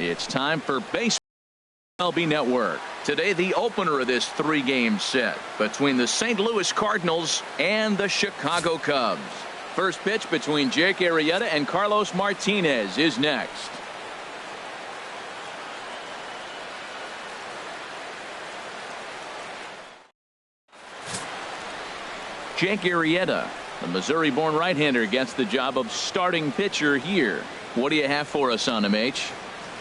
It's time for baseball. MLB Network. Today, the opener of this three-game set between the St. Louis Cardinals and the Chicago Cubs. First pitch between Jake Arrieta and Carlos Martinez is next. Jake Arrieta, the Missouri-born right-hander, gets the job of starting pitcher here. What do you have for us on him, H?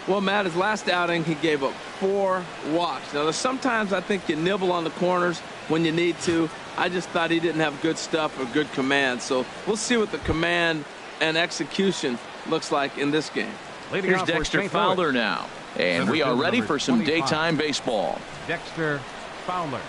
Well, Matt, his last outing, he gave up 4 walks. Now, sometimes I think you nibble on the corners when you need to. I just thought he didn't have good stuff or good command. So we'll see what the command and execution looks like in this game. Here's Dexter Fowler now. And we are ready for some daytime baseball. Dexter Fowler.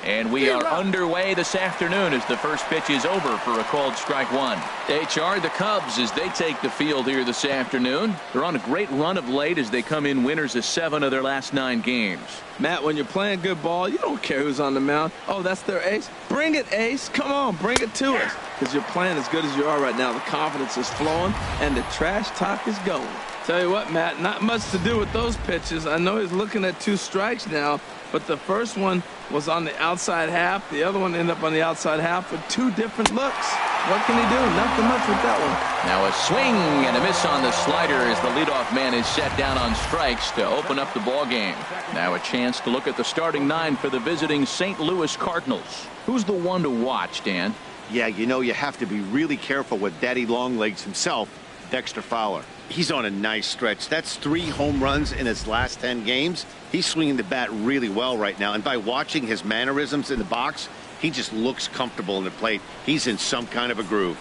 And we are underway this afternoon as the first pitch is over for a called strike one. HR, the Cubs, as they take the field here this afternoon. They're on a great run of late as they come in winners of 7 of their last 9 games. Matt, when you're playing good ball, you don't care who's on the mound. Oh, that's their ace. Bring it, ace. Come on, bring it to us. Because you're playing as good as you are right now. The confidence is flowing, and the trash talk is going. Tell you what, Matt, not much to do with those pitches. I know he's looking at 2 strikes now, but the first one was on the outside half. The other one ended up on the outside half with 2 different looks. What can he do? Nothing much with that one. Now a swing and a miss on the slider as the leadoff man is set down on strikes to open up the ball game. Now a chance to look at the starting 9 for the visiting St. Louis Cardinals. Who's the one to watch, Dan? Yeah, you know, you have to be really careful with Daddy Longlegs himself, Dexter Fowler. He's on a nice stretch. That's 3 home runs in his last 10 games. He's swinging the bat really well right now. And by watching his mannerisms in the box, he just looks comfortable in the plate. He's in some kind of a groove.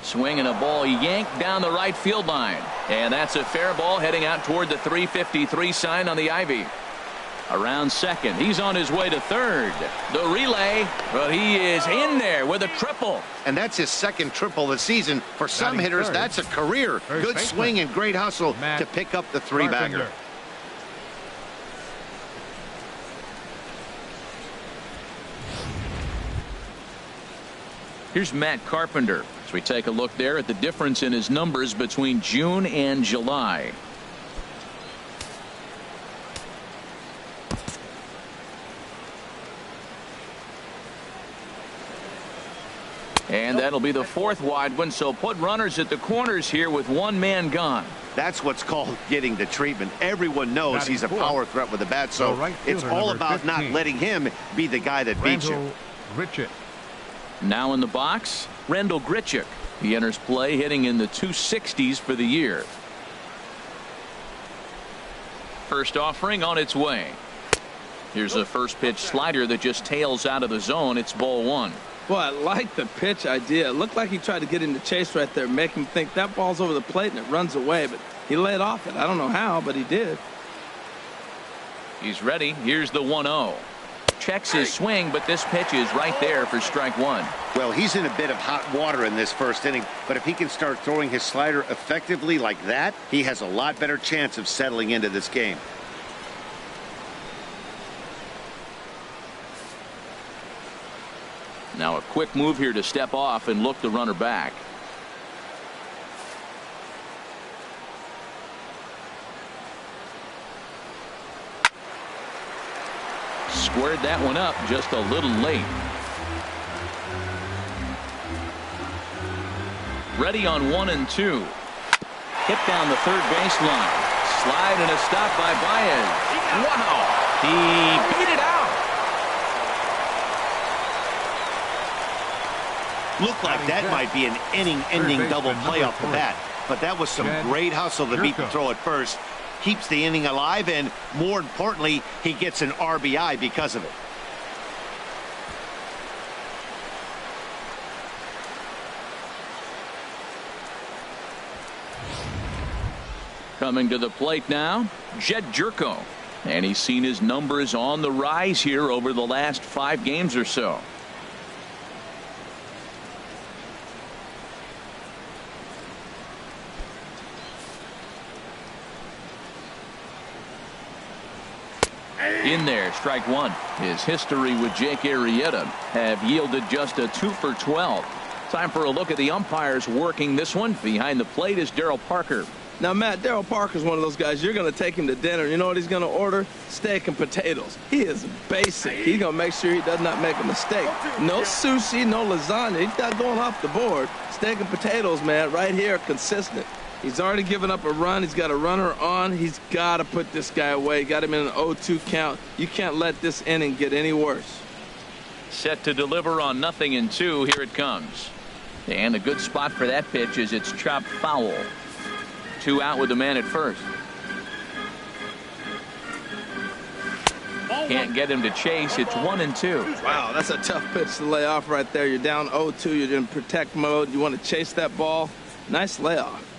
Swing and a ball yanked down the right field line. And that's a fair ball heading out toward the 353 sign on the ivy. Around second. He's on his way to third. The relay. Well, he is in there with a triple. And that's his second triple this season. For some hitters, that's a career. Good swing and great hustle to pick up the 3-bagger. Here's Matt Carpenter as we take a look there at the difference in his numbers between June and July. And that'll be the 4th wide one, so put runners at the corners here with 1 man gone. That's what's called getting the treatment. Everyone knows he's a power threat with the bat, so it's all about not letting him be the guy that beats you. Now in the box, Randall Grichuk. He enters play hitting in the 260s for the year. First offering on its way. Here's a first pitch slider that just tails out of the zone. It's ball 1. Well, I like the pitch idea. It looked like he tried to get in the chase right there, make him think that ball's over the plate and it runs away, but he laid off it. I don't know how, but he did. He's ready. Here's the 1-0. Checks his swing, but this pitch is right there for strike 1. Well, he's in a bit of hot water in this first inning, but if he can start throwing his slider effectively like that, he has a lot better chance of settling into this game. Now a quick move here to step off and look the runner back. Squared that one up just a little late. Ready on 1 and 2. Hit down the third baseline. Slide and a stop by Baez. Wow! He beat it out. Looked like that might be an inning-ending double play off the bat, but that was some great hustle to beat the throw at first. Keeps the inning alive, and more importantly, he gets an RBI because of it. Coming to the plate now, Jed Jerko. And he's seen his numbers on the rise here over the last 5 games or so. In there, strike one. His history with Jake Arrieta have yielded just a 2 for 12. Time for a look at the umpires working this one. Behind the plate is Darryl Parker. Now, Matt, Darryl Parker's one of those guys. You're going to take him to dinner. You know what he's going to order? Steak and potatoes. He is basic. He's going to make sure he does not make a mistake. No sushi, no lasagna. He's not going off the board. Steak and potatoes, man, right here, consistent. He's already given up a run. He's got a runner on. He's got to put this guy away. Got him in an 0-2 count. You can't let this inning get any worse. Set to deliver on 0-2. Here it comes. And a good spot for that pitch is it's chopped foul. 2 out with the man at first. Can't get him to chase. It's 1-2. Wow, that's a tough pitch to lay off right there. You're down 0-2. You're in protect mode. You want to chase that ball. Nice layoff.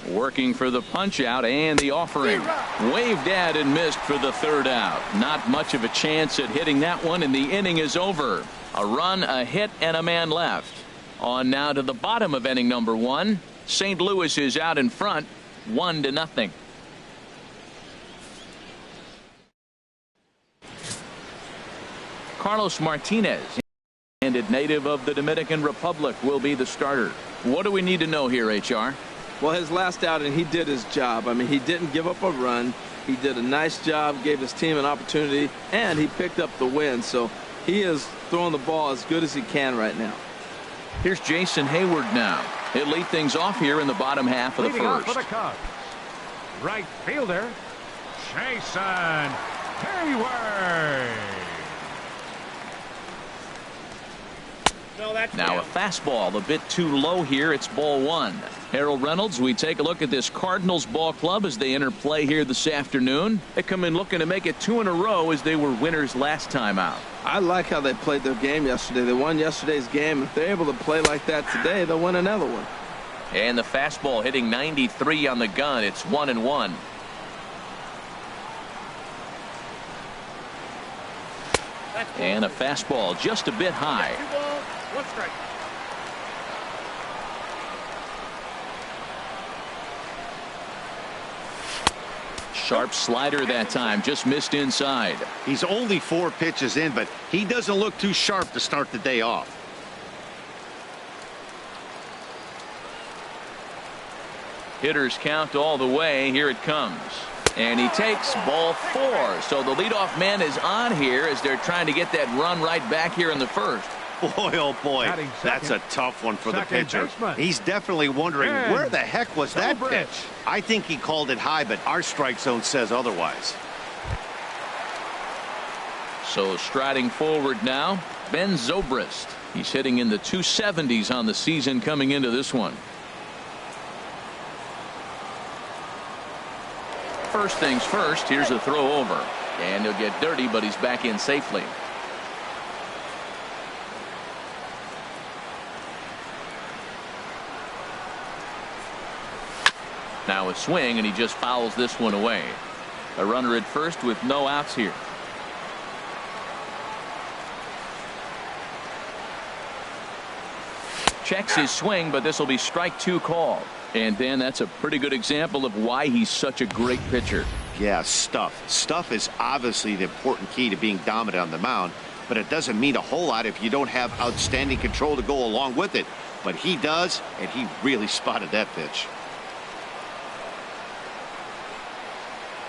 Working for the punch out and the offering. Waved at and missed for the 3rd out. Not much of a chance at hitting that one, and the inning is over. A run, a hit, and a man left. On now to the bottom of inning number 1. St. Louis is out in front, 1-0. Carlos Martinez, native of the Dominican Republic, will be the starter. What do we need to know here, HR? Well, his last outing, he did his job. I mean, he didn't give up a run. He did a nice job, gave his team an opportunity, and he picked up the win. So he is throwing the ball as good as he can right now. Here's Jason Hayward now. He'll lead things off here in the bottom half of the first. For the Cubs, right fielder, Jason Hayward. Now a fastball a bit too low here. It's ball 1. Harold Reynolds, we take a look at this Cardinals ball club as they enter play here this afternoon. They come in looking to make it 2 in a row as they were winners last time out. I like how they played their game yesterday. They won yesterday's game. If they're able to play like that today, they'll win another one. And the fastball hitting 93 on the gun. It's 1-1. And a fastball just a bit high. 1 strike. Sharp slider that time, just missed inside. He's only 4 pitches in, but he doesn't look too sharp to start the day off. Hitters count all the way. Here it comes. And he takes ball 4. So the leadoff man is on here as they're trying to get that run right back here in the first. Boy, oh boy, that's a tough one for the pitcher. He's definitely wondering where the heck was that pitch. I think he called it high, but our strike zone says otherwise. So striding forward now, Ben Zobrist. He's hitting in the 270s on the season coming into this one. First things first, here's a throw over. And he'll get dirty, but he's back in safely. Now a swing, and he just fouls this one away. A runner at first with no outs here. Checks his swing, but this will be strike 2 called. And then that's a pretty good example of why he's such a great pitcher. Yeah, stuff. Stuff is obviously the important key to being dominant on the mound, but it doesn't mean a whole lot if you don't have outstanding control to go along with it. But he does, and he really spotted that pitch.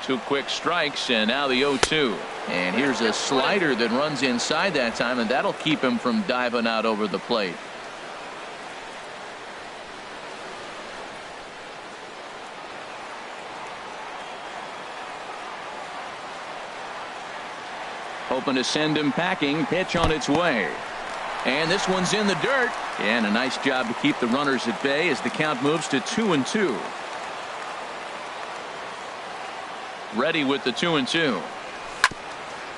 2 quick strikes, and now the 0-2. And here's a slider that runs inside that time, and that'll keep him from diving out over the plate. Hoping to send him packing. Pitch on its way. And this one's in the dirt. And a nice job to keep the runners at bay as the count moves to 2-2. Ready with the 2-2.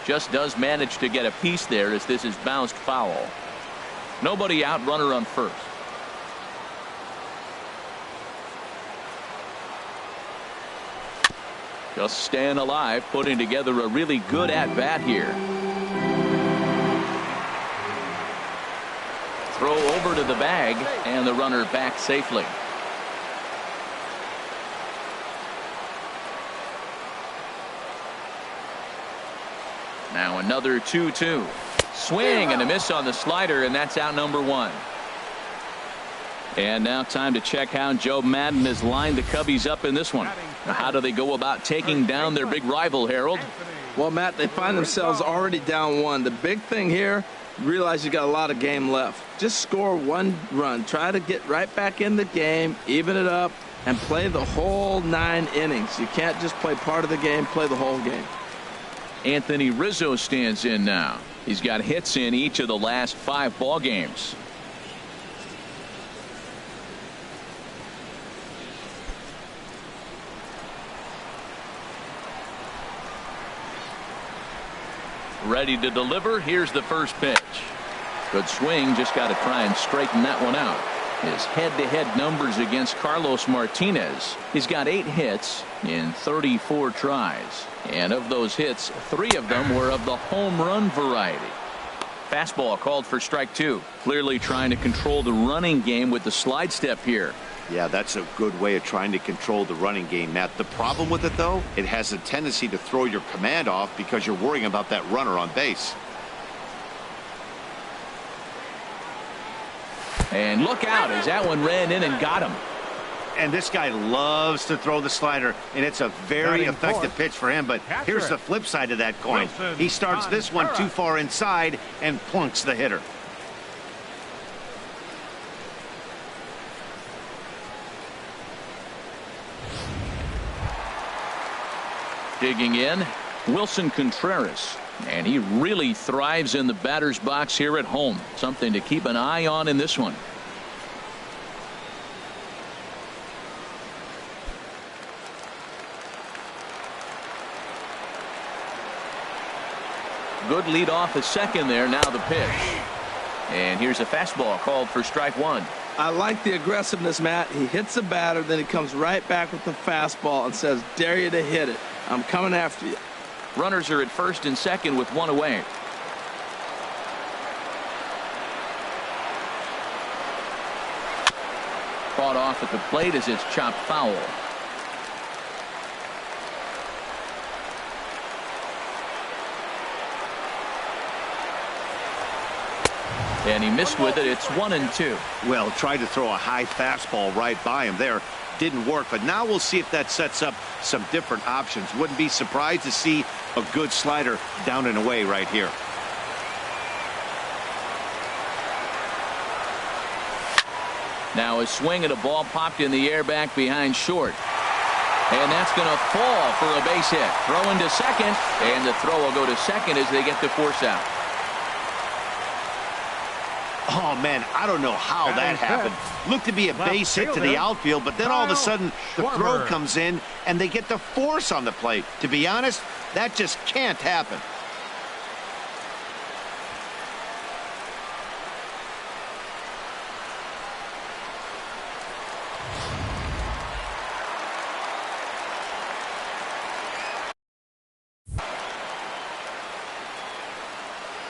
Just does manage to get a piece there as this is bounced foul. Nobody out, runner on first. Just staying alive, putting together a really good at-bat here. Throw over to the bag, and the runner back safely. Now another 2-2. Swing and a miss on the slider, and that's out number 1. And now time to check how Joe Madden has lined the Cubbies up in this one. Now, how do they go about taking down their big rival, Harold? Well, Matt, they find themselves already down 1. The big thing here, realize you got a lot of game left. Just score 1 run. Try to get right back in the game, even it up, and play the whole 9 innings. You can't just play part of the game, play the whole game. Anthony Rizzo stands in now. He's got hits in each of the last 5 ball games. Ready to deliver. Here's the first pitch. Good swing. Just got to try and straighten that one out. His head-to-head numbers against Carlos Martinez. He's got 8 hits in 34 tries. And of those hits, 3 of them were of the home run variety. Fastball called for strike 2. Clearly trying to control the running game with the slide step here. Yeah, that's a good way of trying to control the running game, Matt. The problem with it, though, it has a tendency to throw your command off because you're worrying about that runner on base. And look out as that one ran in and got him. And this guy loves to throw the slider, and it's a very effective pitch for him. But here's the flip side of that coin. He starts this one too far inside and plunks the hitter. Digging in, Wilson Contreras. And he really thrives in the batter's box here at home. Something to keep an eye on in this one. Good lead off at second there. Now the pitch. And here's a fastball called for strike 1. I like the aggressiveness, Matt. He hits the batter, then he comes right back with the fastball and says, dare you to hit it. I'm coming after you. Runners are at first and second with 1 away. Caught off at the plate as it's chopped foul. And he missed with it. It's 1-2. Well, tried to throw a high fastball right by him there. Didn't work, but now we'll see if that sets up some different options. Wouldn't be surprised to see a good slider down and away right here. Now a swing and a ball popped in the air back behind short. And that's going to fall for a base hit. Throw into second, and the throw will go to second as they get the force out. Oh, man, I don't know how that happened. Looked to be a base hit to the outfield, but then all of a sudden the throw comes in and they get the force on the plate. To be honest, that just can't happen.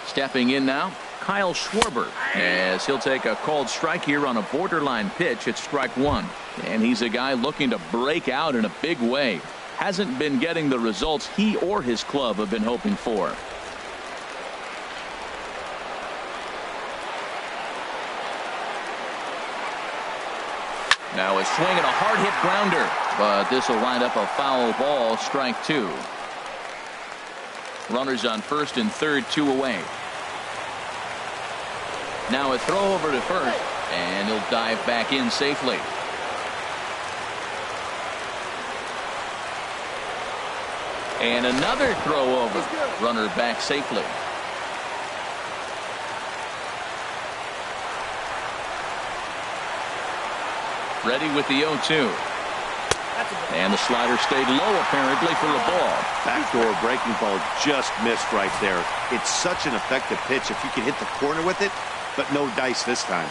Stepping in now, Kyle Schwarber, as he'll take a called strike here on a borderline pitch at strike 1. And he's a guy looking to break out in a big way. Hasn't been getting the results he or his club have been hoping for. Now a swing and a hard hit grounder, but this will wind up a foul ball, strike 2. Runners on first and third, 2 away. Now a throw over to first, and he'll dive back in safely. And another throw over. Runner back safely. Ready with the 0-2. And the slider stayed low apparently for a ball. Backdoor breaking ball just missed right there. It's such an effective pitch if you can hit the corner with it, but no dice this time.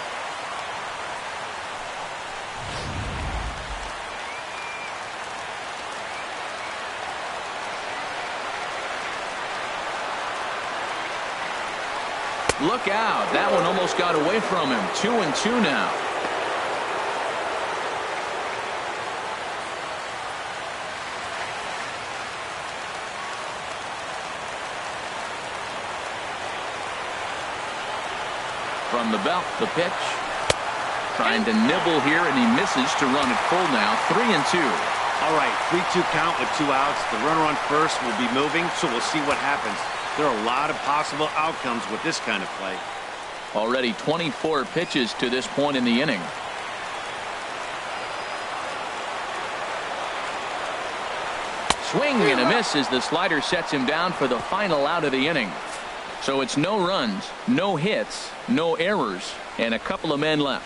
Look out. That one almost got away from him. 2-2 now. From the belt, the pitch. Trying to nibble here, and he misses to run it full now. 3-2. All right, 3-2 count with 2 outs. The runner on first will be moving, so we'll see what happens. There are a lot of possible outcomes with this kind of play. Already 24 pitches to this point in the inning. Swing and a miss as the slider sets him down for the final out of the inning. So it's no runs, no hits, no errors, and a couple of men left.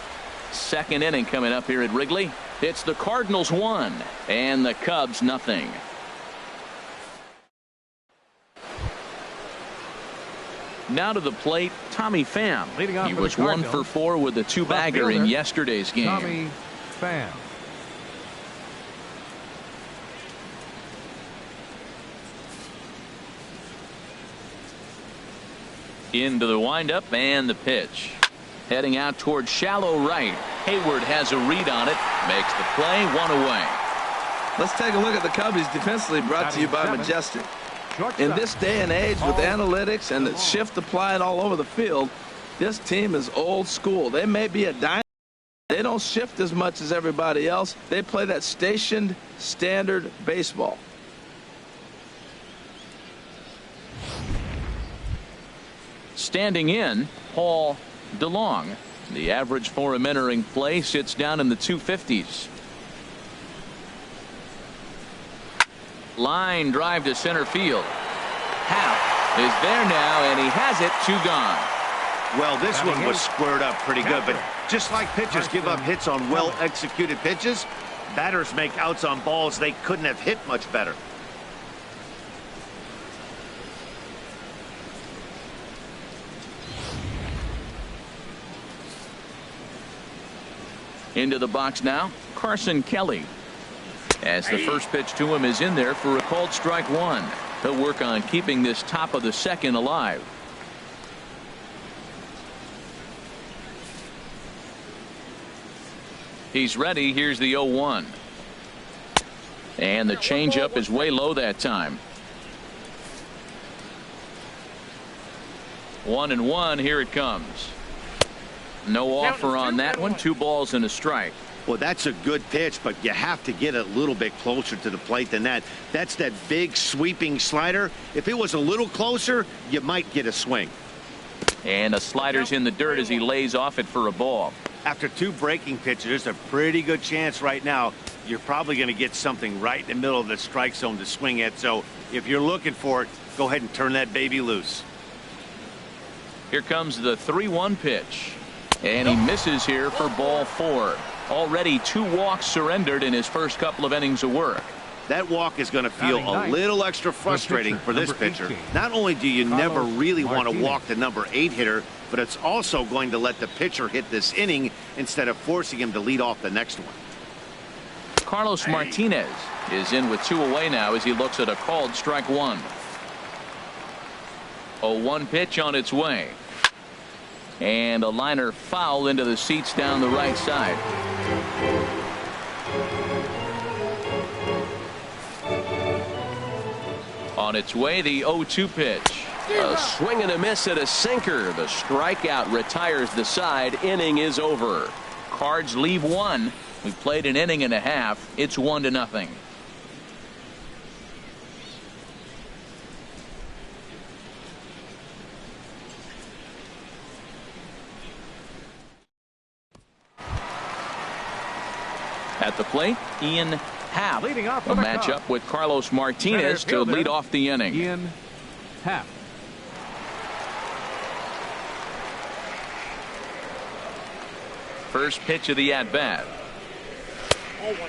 Second inning coming up here at Wrigley. It's the Cardinals 1 and the Cubs nothing. Now to the plate, Tommy Pham. He was 1 for 4 with a 2-bagger in yesterday's game. Tommy Pham. Into the windup and the pitch. Heading out toward shallow right. Hayward has a read on it. Makes the play, 1 away. Let's take a look at the Cubbies defensively, brought to you by Majestic. In this day and age with analytics and the shift applied all over the field, this team is old school. They may be a dynasty. They don't shift as much as everybody else. They play that stationed standard baseball. Standing in, Paul DeLong. The average for him entering play sits down in the 250s. Line drive to center field. Happ is there now, and he has it. 2 gone. Well, this one was squared up pretty good, but just like pitchers give up hits on well-executed pitches, batters make outs on balls they couldn't have hit much better. Into the box now, Carson Kelly. As the first pitch to him is in there for a called strike 1. He'll work on keeping this top of the second alive. He's ready. Here's the 0-1. And the changeup is way low that time. 1-1. Here it comes. No offer on that one. 2 balls and a strike. Well, that's a good pitch, but you have to get a little bit closer to the plate than that. That's that big sweeping slider. If it was a little closer, you might get a swing. And the slider's in the dirt as he lays off it for a ball. After 2 breaking pitches, there's a pretty good chance right now you're probably going to get something right in the middle of the strike zone to swing at. So if you're looking for it, go ahead and turn that baby loose. Here comes the 3-1 pitch. And he misses here for ball 4. Already 2 walks surrendered in his first couple of innings of work. That walk is going to feel a little extra frustrating for this pitcher. Not only do you never really want to walk the number 8 hitter, but it's also going to let the pitcher hit this inning instead of forcing him to lead off the next one. Carlos Martinez is in with 2 away now as he looks at a called strike 1. 0-1 pitch on its way. And a liner foul into the seats down the right side. On its way, the 0-2 pitch. A swing and a miss at a sinker. The strikeout retires the side. Inning is over. Cards leave 1. We played an inning and a half. It's 1-0. At the plate, Ian Happ. Leading off A matchup with Carlos Martinez to lead off the inning. Ian Happ. First pitch of the at-bat.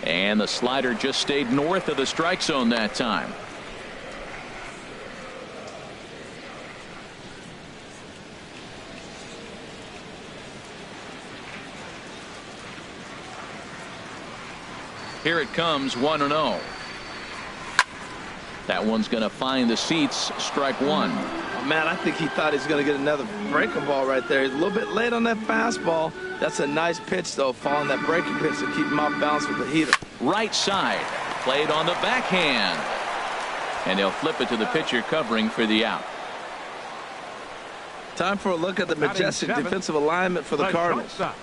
And the slider just stayed north of the strike zone that time. Here it comes, 1-0. That one's going to find the seats. Strike 1. Oh, man, I think he thought he was going to get another breaking ball right there. He's a little bit late on that fastball. That's a nice pitch, though, following that breaking pitch to keep him off balance with the heater. Right side. Played on the backhand. And he'll flip it to the pitcher covering for the out. Time for a look at the Batting majestic seventh, defensive alignment for the Cardinals. shortstop,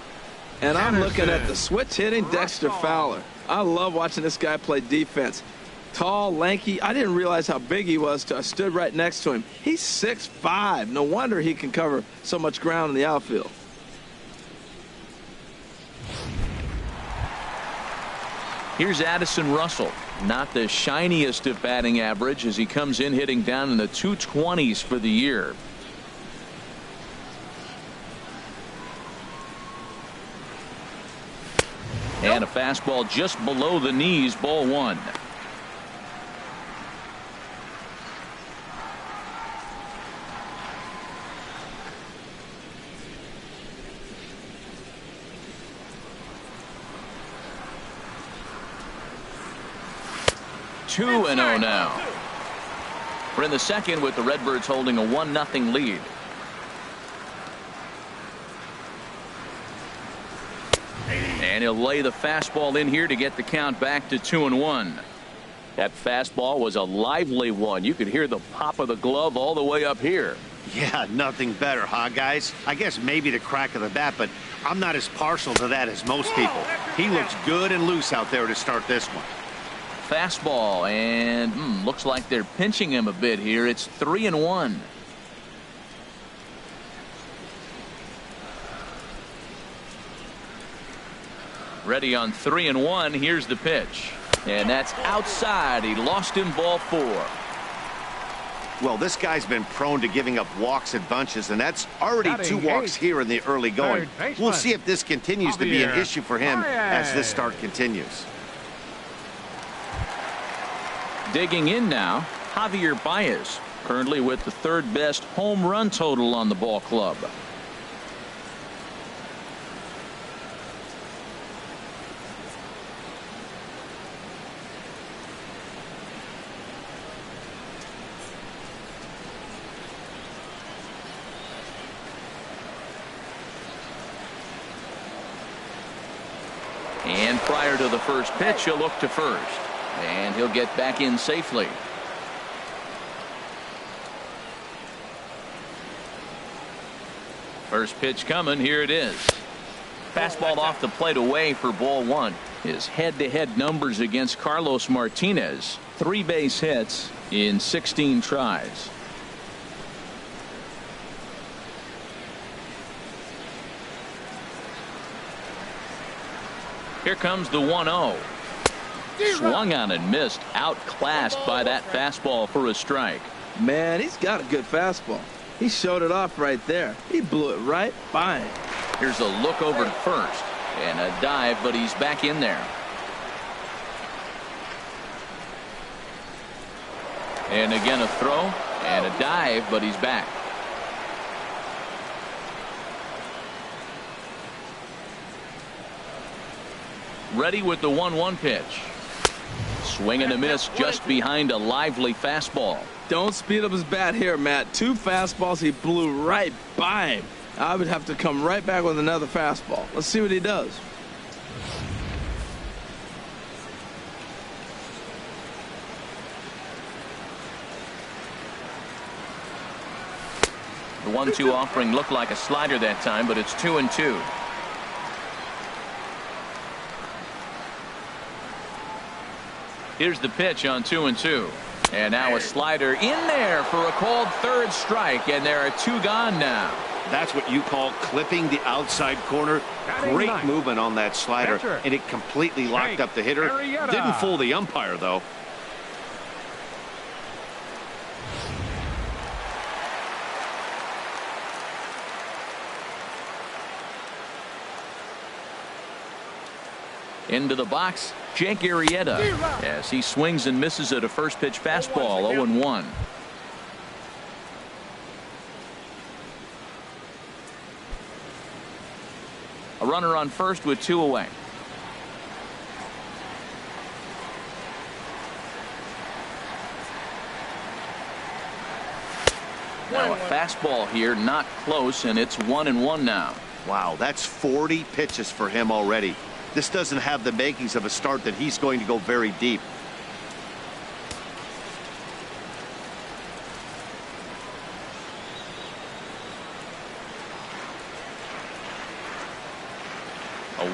And I'm looking at Anderson. the switch-hitting Dexter Fowler. I love watching this guy play defense. Tall, lanky. I didn't realize how big he was till I stood right next to him. He's 6'5". No wonder he can cover so much ground in the outfield. Here's Addison Russell. Not the shiniest of batting average as he comes in hitting down in the 220s for the year. And a fastball just below the knees, ball one. Two and 0 now. We're in the second with the Redbirds holding a 1-0 lead. And he'll lay the fastball in here to get the count back to 2-1. That fastball was a lively one. You could hear the pop of the glove all the way up here. Yeah, nothing better, huh, guys? I guess maybe the crack of the bat, but I'm not as partial to that as most people. He looks good and loose out there to start this one. Fastball, and looks like they're pinching him a bit here. It's 3-1. Ready on 3-1. Here's the pitch, and that's outside. He lost him, ball 4. Well, this guy's been prone to giving up walks in bunches, and that's already Batting 2 walks eighth. here in the early going. Third baseman, We'll see if this continues to be an Javier issue for him as this start Baez. continues. Digging in now, Javier Baez, currently with the 3rd best home run total on the ball club. And prior to the first pitch, he'll look to first. And he'll get back in safely. First pitch coming. Here it is. Fastball off the plate away for ball 1. His head-to-head numbers against Carlos Martinez. 3 base hits in 16 tries. Here comes the 1-0. Swung on and missed. Outclassed by that fastball for a strike. Man, he's got a good fastball. He showed it off right there. He blew it right by him. Here's a look over to first. And a dive, but he's back in there. And again a throw and a dive, but he's back. Ready with the 1-1 pitch. Swing and a miss just behind a lively fastball. Don't speed up his bat here, Matt. 2 fastballs he blew right by him. I would have to come right back with another fastball. Let's see what he does. The 1-2 offering looked like a slider that time, but it's 2-2. Here's the pitch on 2-2. And now a slider in there for a called 3rd strike, and there are 2 gone now. That's what you call clipping the outside corner. Great ninth. movement on that slider, Catcher. and it completely locked up the hitter. Arrieta. Didn't fool the umpire, though. Into the box, Jake Arrieta, as he swings and misses at a first pitch fastball. 0-1. A runner on first with 2 away. Now a fastball here, not close, and it's 1-1 now. Wow, that's 40 pitches for him already. This doesn't have the makings of a start that he's going to go very deep.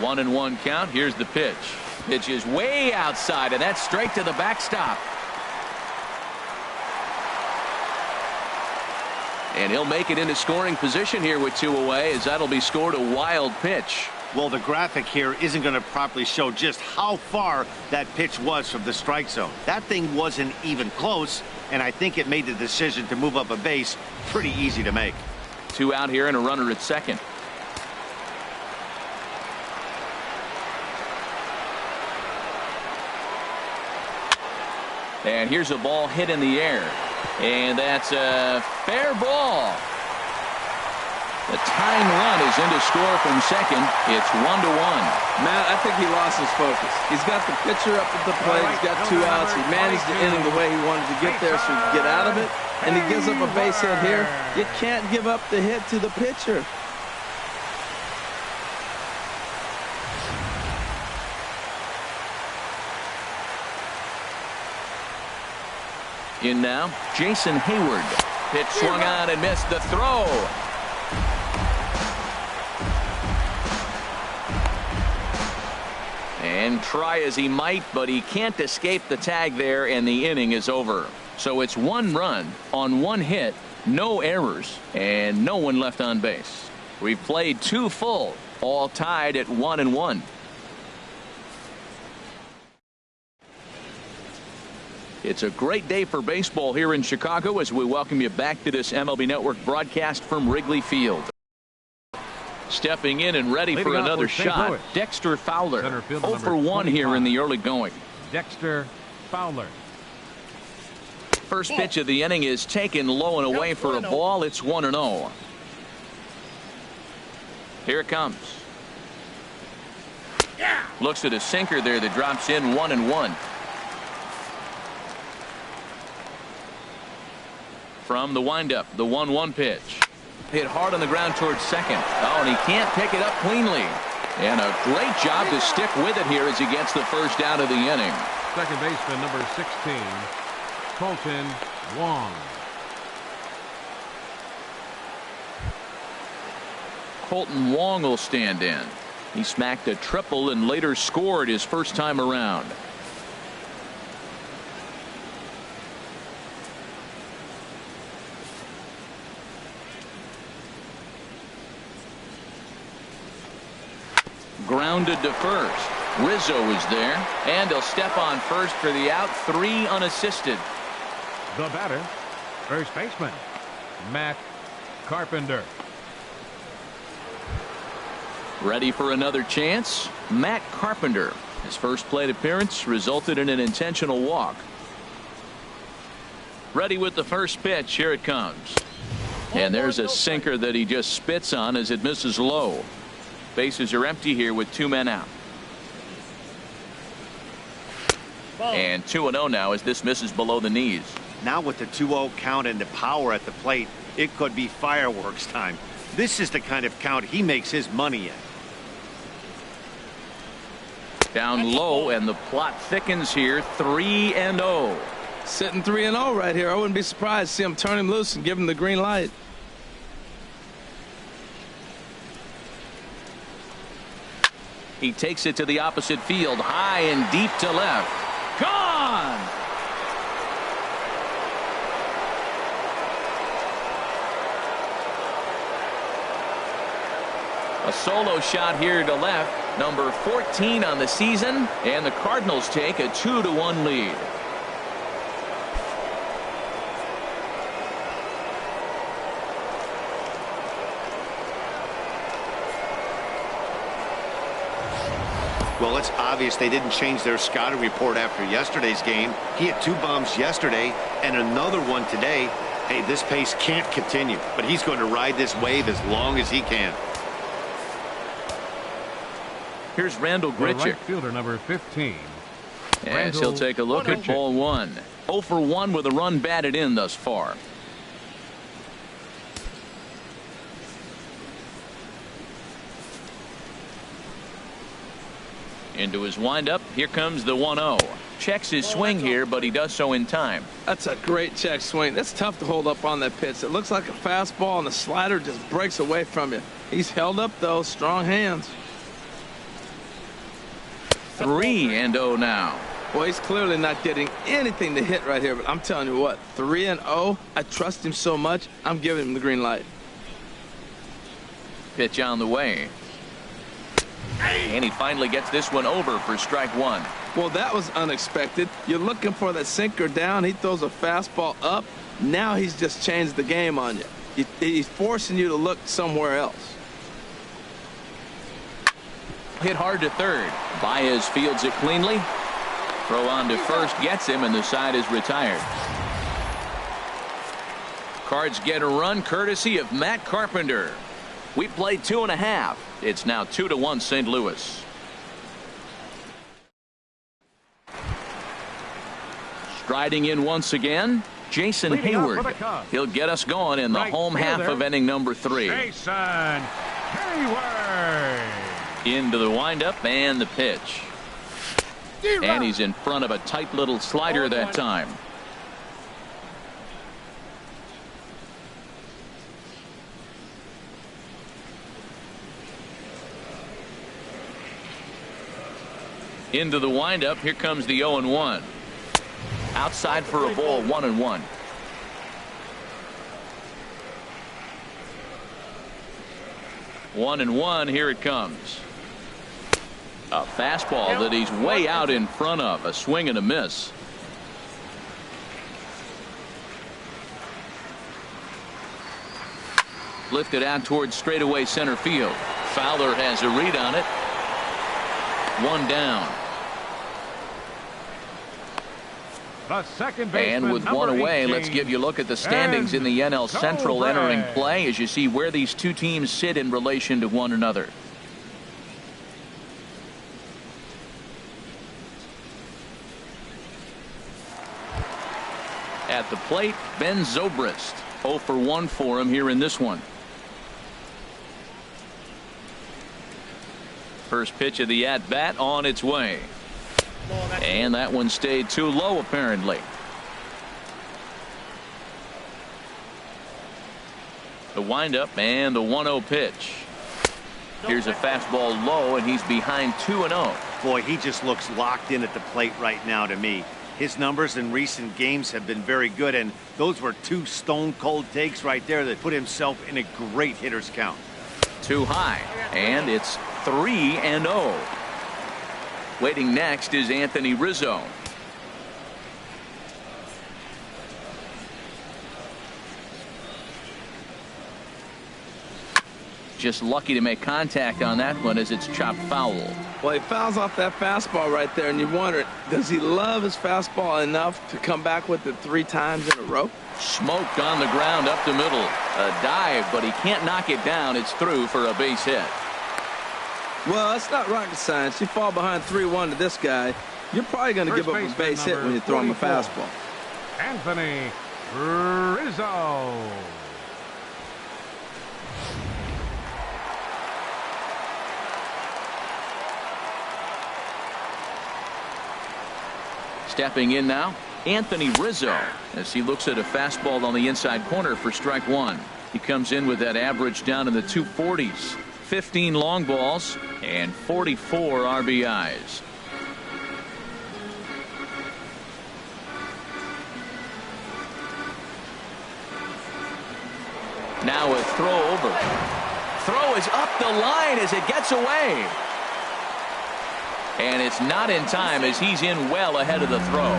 1-1 count. Here's the pitch. Pitch is way outside, and that's straight to the backstop. And he'll make it into scoring position here with 2 away, as that'll be scored a wild pitch. Well, the graphic here isn't going to properly show just how far that pitch was from the strike zone. That thing wasn't even close, and I think it made the decision to move up a base pretty easy to make. 2 out here and a runner at second. And here's a ball hit in the air. And that's a fair ball. The tying run is in to score from second. It's 1-1. Matt, I think he lost his focus. He's got the pitcher up at the plate. He's got 2 outs. He managed the inning the way he wanted to get there so he could get out of it. And he gives up a base hit here. You can't give up the hit to the pitcher. In now, Jason Hayward. Pitch swung on and missed the throw. And try as he might, but he can't escape the tag there, and the inning is over. So it's 1 run on 1 hit, no errors, and no one left on base. We've played 2 full, all tied at 1-1. It's a great day for baseball here in Chicago as we welcome you back to this MLB Network broadcast from Wrigley Field. Stepping in and ready for another shot, Dexter Fowler. 0 for 1 here in the early going. Dexter Fowler. First pitch of the inning is taken low and away for a ball. It's 1-0. Here it comes. Looks at a sinker there that drops in 1-1. From the windup, the 1-1 pitch. Hit hard on the ground towards second. Oh, and he can't pick it up cleanly. And a great job to stick with it here as he gets the first out of the inning. Second baseman number 16, Colton Wong. Colton Wong will stand in. He smacked a triple and later scored his first time around. Grounded to first. Rizzo is there, and he'll step on first for the out. 3 unassisted. The batter, first baseman, Matt Carpenter. Ready for another chance? Matt Carpenter. His first plate appearance resulted in an intentional walk. Ready with the first pitch. Here it comes. And there's a sinker that he just spits on as it misses low. Bases are empty here with 2 men out. And 2-0 now as this misses below the knees. Now with the 2-0 count and the power at the plate, it could be fireworks time. This is the kind of count he makes his money in. Down low, and the plot thickens here. 3-0. Sitting 3-0 right here. I wouldn't be surprised to see him turn him loose and give him the green light. He takes it to the opposite field, high and deep to left. Gone! A solo shot here to left, number 14 on the season, and the Cardinals take a 2-1 lead. Well, it's obvious they didn't change their scouting report after yesterday's game. He had 2 bombs yesterday and another one today. Hey, this pace can't continue, but he's going to ride this wave as long as he can. Here's Randall Grichuk. Right fielder number 15. As he'll take a look at ball 1. 0 for 1 with a run batted in thus far. Into his windup. Here comes the 1-0. Checks his swing here, but he does so in time. That's a great check swing. That's tough to hold up on that pitch. It looks like a fastball, and the slider just breaks away from you. He's held up, though. Strong hands. 3-0 now. Well, he's clearly not getting anything to hit right here, but I'm telling you what, 3-0, I trust him so much, I'm giving him the green light. Pitch on the way. And he finally gets this one over for strike one. Well, that was unexpected. You're looking for that sinker down. He throws a fastball up. Now he's just changed the game on you. He's forcing you to look somewhere else. Hit hard to third. Baez fields it cleanly. Throw on to first gets him, and the side is retired. Cards get a run courtesy of Matt Carpenter. We played 2.5. It's now 2-1 St. Louis. Striding in once again, Jason Hayward. He'll get us going in the home half of inning number 3. Jason Hayward. Into the windup and the pitch. And he's in front of a tight little slider that time. Into the windup. Here comes the 0-1. Outside for a ball, 1-1. One and one. Here it comes. A fastball that he's way out in front of. A swing and a miss. Lifted out towards straightaway center field. Fowler has a read on it. One down. The second baseman, and with one away, 18, let's give you a look at the standings in the NL Central entering play as you see where these two teams sit in relation to one another. At the plate, Ben Zobrist. 0 for 1 for him here in this one. First pitch of the at-bat on its way. And that one stayed too low, apparently. The windup and the 1-0 pitch. Here's a fastball low, and he's behind 2-0. Boy, he just looks locked in at the plate right now to me. His numbers in recent games have been very good, and those were two stone-cold takes right there that put himself in a great hitter's count. Too high, and it's 3-0. Waiting next is Anthony Rizzo. Just lucky to make contact on that one as it's chopped foul. Well, he fouls off that fastball right there, and you wonder, does he love his fastball enough to come back with it 3 times in a row? Smoked on the ground up the middle. A dive, but he can't knock it down. It's through for a base hit. Well, it's not rocket science. You fall behind 3-1 to this guy, you're probably going to give up a base hit when you throw him a fastball. Anthony Rizzo. Stepping in now, Anthony Rizzo, as he looks at a fastball on the inside corner for strike one. He comes in with that average down in the 240s. 15 long balls and 44 RBIs. Now a throw over. Throw is up the line as it gets away. And it's not in time as he's in well ahead of the throw.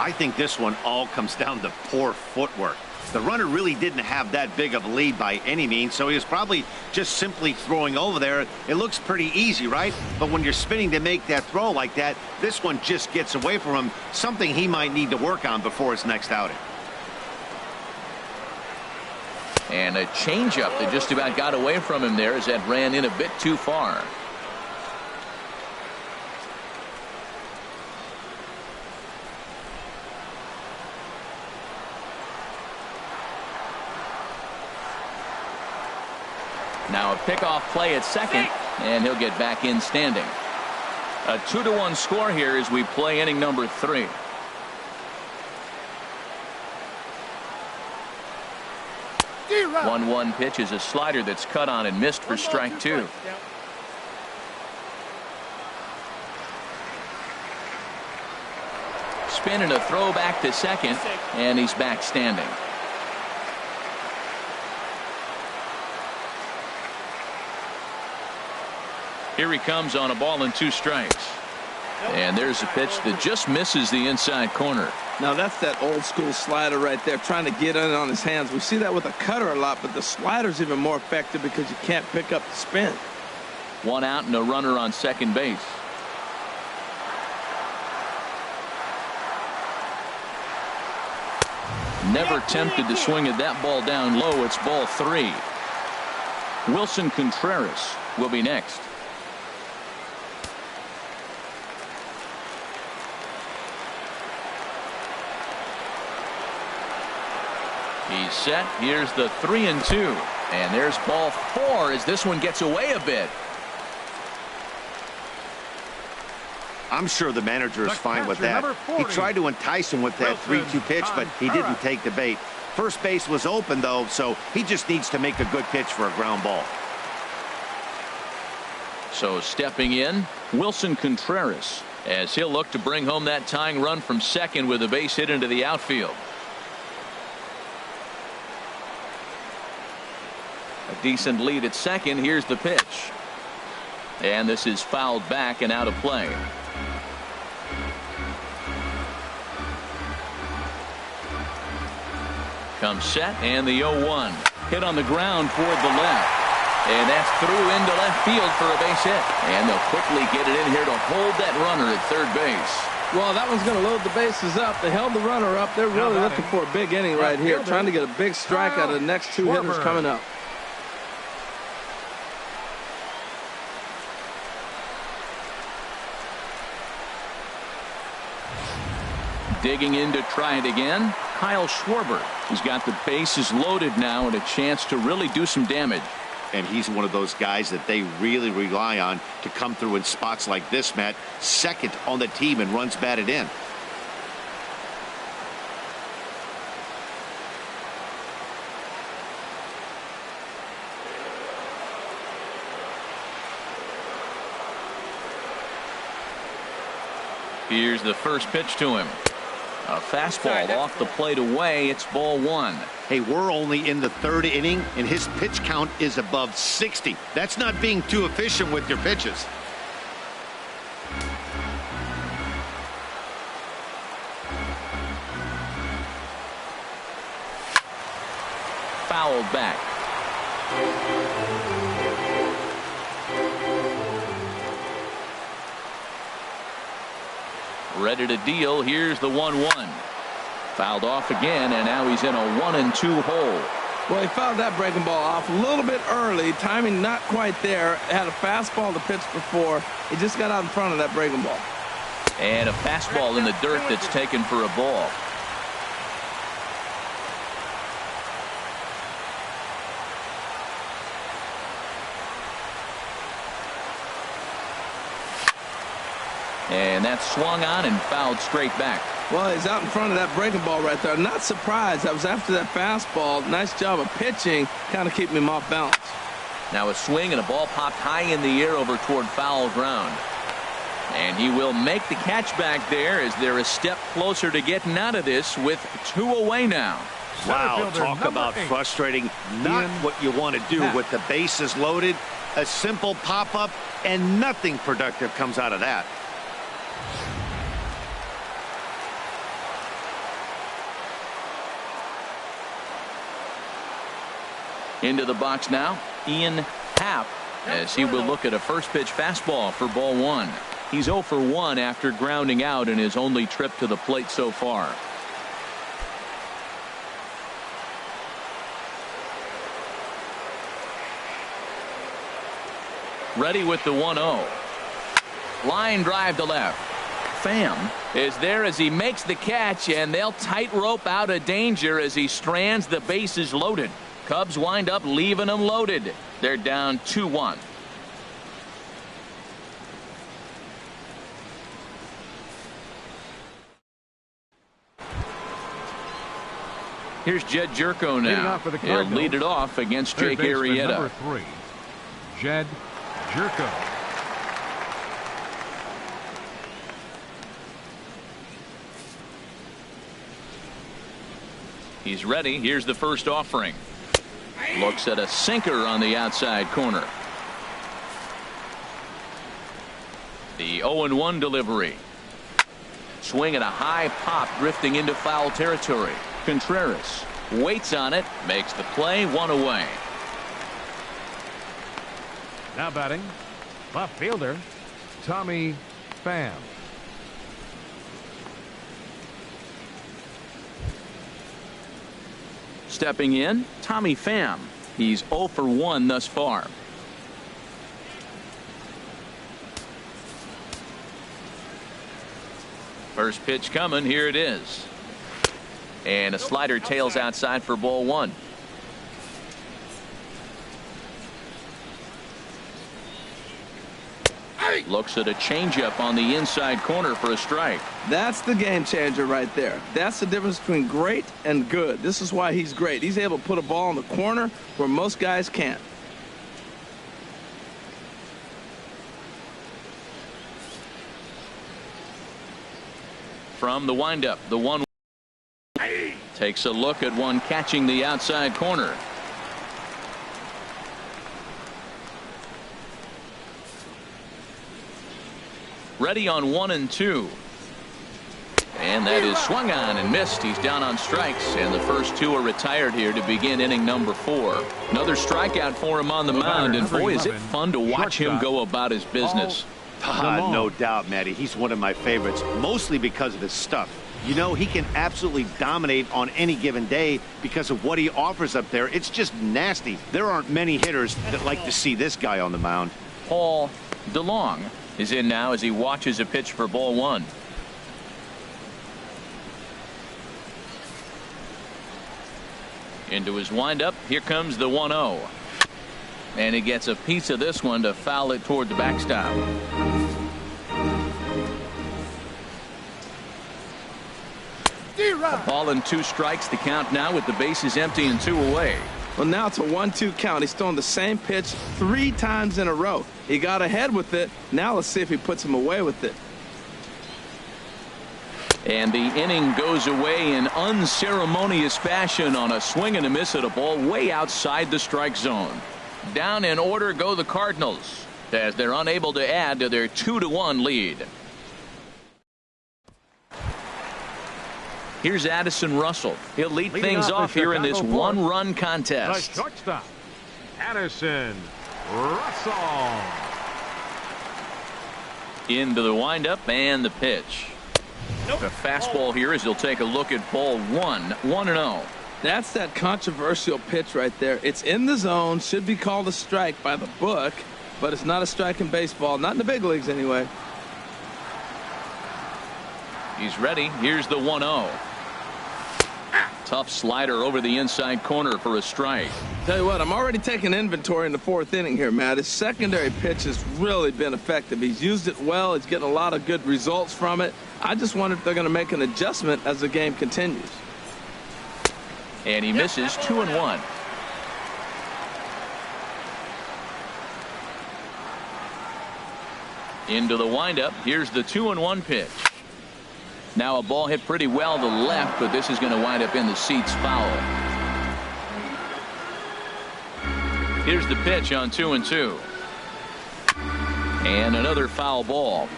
I think this one all comes down to poor footwork. The runner really didn't have that big of a lead by any means, so he was probably just simply throwing over there. It looks pretty easy, right? But when you're spinning to make that throw like that, this one just gets away from him, something he might need to work on before his next outing. And a changeup that just about got away from him there as that ran in a bit too far. Now a pickoff play at second, and he'll get back in standing. A 2-1 score here as we play inning number 3. One pitch is a slider that's cut on and missed for strike 2. spin and a throw back to second, and he's back standing. Here he comes on a ball and 2 strikes. And there's a pitch that just misses the inside corner. Now that's that old school slider right there, trying to get in on his hands. We see that with a cutter a lot, but the slider's even more effective because you can't pick up the spin. 1 out and a runner on second base. Never tempted to swing at that ball down low. It's ball 3. Wilson Contreras will be next. He's set. Here's the 3-2. And there's ball 4 as this one gets away a bit. I'm sure the manager is fine with that. He tried to entice him with that 3-2 pitch, but he didn't take the bait. First base was open, though, so he just needs to make a good pitch for a ground ball. So stepping in, Wilson Contreras, as he'll look to bring home that tying run from second with a base hit into the outfield. A decent lead at second. Here's the pitch. And this is fouled back and out of play. Comes set, and the 0-1. Hit on the ground toward the left. And that's through into left field for a base hit. And they'll quickly get it in here to hold that runner at third base. Well, that one's going to load the bases up. They held the runner up. They're really looking for a big inning right here, trying to get a big strike out of the next 2 hitters coming up. Digging in to try it again, Kyle Schwarber. He's got the bases loaded now and a chance to really do some damage. And he's one of those guys that they really rely on to come through in spots like this, Matt. Second on the team and runs batted in. Here's the first pitch to him. A fastball off the plate away. It's ball 1. Hey, we're only in the 3rd inning, and his pitch count is above 60. That's not being too efficient with your pitches. Fouled back. Ready to deal. Here's the 1-1. Fouled off again, and now he's in a 1-2 hole. Well, he fouled that breaking ball off a little bit early. Timing not quite there. Had a fastball to pitch before. He just got out in front of that breaking ball. And a fastball in the dirt that's taken for a ball. And that's swung on and fouled straight back. Well, he's out in front of that breaking ball right there. Not surprised. That was after that fastball. Nice job of pitching, kind of keeping him off balance. Now a swing and a ball popped high in the air over toward foul ground. And he will make the catch back there as they're a step closer to getting out of this with 2 away now. Wow, talk about frustrating. Not what you want to do with the bases loaded. A simple pop-up, and nothing productive comes out of that. Into the box now, Ian Happ, as he will look at a first pitch fastball for ball 1. He's 0 for 1 after grounding out in his only trip to the plate so far. Ready with the 1-0. Line drive to left. Pham is there as he makes the catch, and they'll tightrope out of danger as he strands the bases loaded. Cubs wind up leaving them loaded. They're down 2-1. Here's Jed Jerko now. He'll lead it off against Jake Arrieta. Number 3, Jed Jerko. He's ready. Here's the first offering. Looks at a sinker on the outside corner. The 0-1 delivery. Swing at a high pop, drifting into foul territory. Contreras waits on it, makes the play, one away. Now batting, left fielder, Tommy Pham. Stepping in, Tommy Pham. He's 0 for 1 thus far. First pitch coming. Here it is. And a slider tails outside for ball 1. Looks at a changeup on the inside corner for a strike. That's the game changer right there. That's the difference between great and good. This is why he's great. He's able to put a ball in the corner where most guys can't. From the windup, the 1 takes a look at one catching the outside corner. Ready on 1 and 2. And that is swung on and missed. He's down on strikes, and the first 2 are retired here to begin inning number 4. Another strikeout for him on the mound, and boy, is it fun to watch him go about his business. No doubt, Matty. He's one of my favorites, mostly because of his stuff. You know, he can absolutely dominate on any given day because of what he offers up there. It's just nasty. There aren't many hitters that like to see this guy on the mound. Paul DeLong is in now as he watches a pitch for ball 1. Into his windup. Here comes the 1-0. And he gets a piece of this one to foul it toward the backstop. A ball and 2 strikes. The count now with the bases empty and 2 away. Well, now it's a 1-2 count. He's thrown the same pitch 3 times in a row. He got ahead with it. Now let's see if he puts him away with it. And the inning goes away in unceremonious fashion on a swing and a miss at a ball way outside the strike zone. Down in order go the Cardinals as they're unable to add to their 2-1 lead. Here's Addison Russell. He'll lead things off here in this 1-run contest. The shortstop, Addison Russell. Into the windup and the pitch. The fastball here as he'll take a look at ball 1, 1-0. That's that controversial pitch right there. It's in the zone, should be called a strike by the book, but it's not a strike in baseball, not in the big leagues anyway. He's ready. Here's the 1-0. Tough slider over the inside corner for a strike. Tell you what, I'm already taking inventory in the 4th inning here, Matt. His secondary pitch has really been effective. He's used it well. He's getting a lot of good results from it. I just wonder if they're going to make an adjustment as the game continues. And he misses 2-1. Into the windup. Here's the 2-1 pitch. Now a ball hit pretty well to left, but this is going to wind up in the seats foul. Here's the pitch on 2-2. And another foul ball.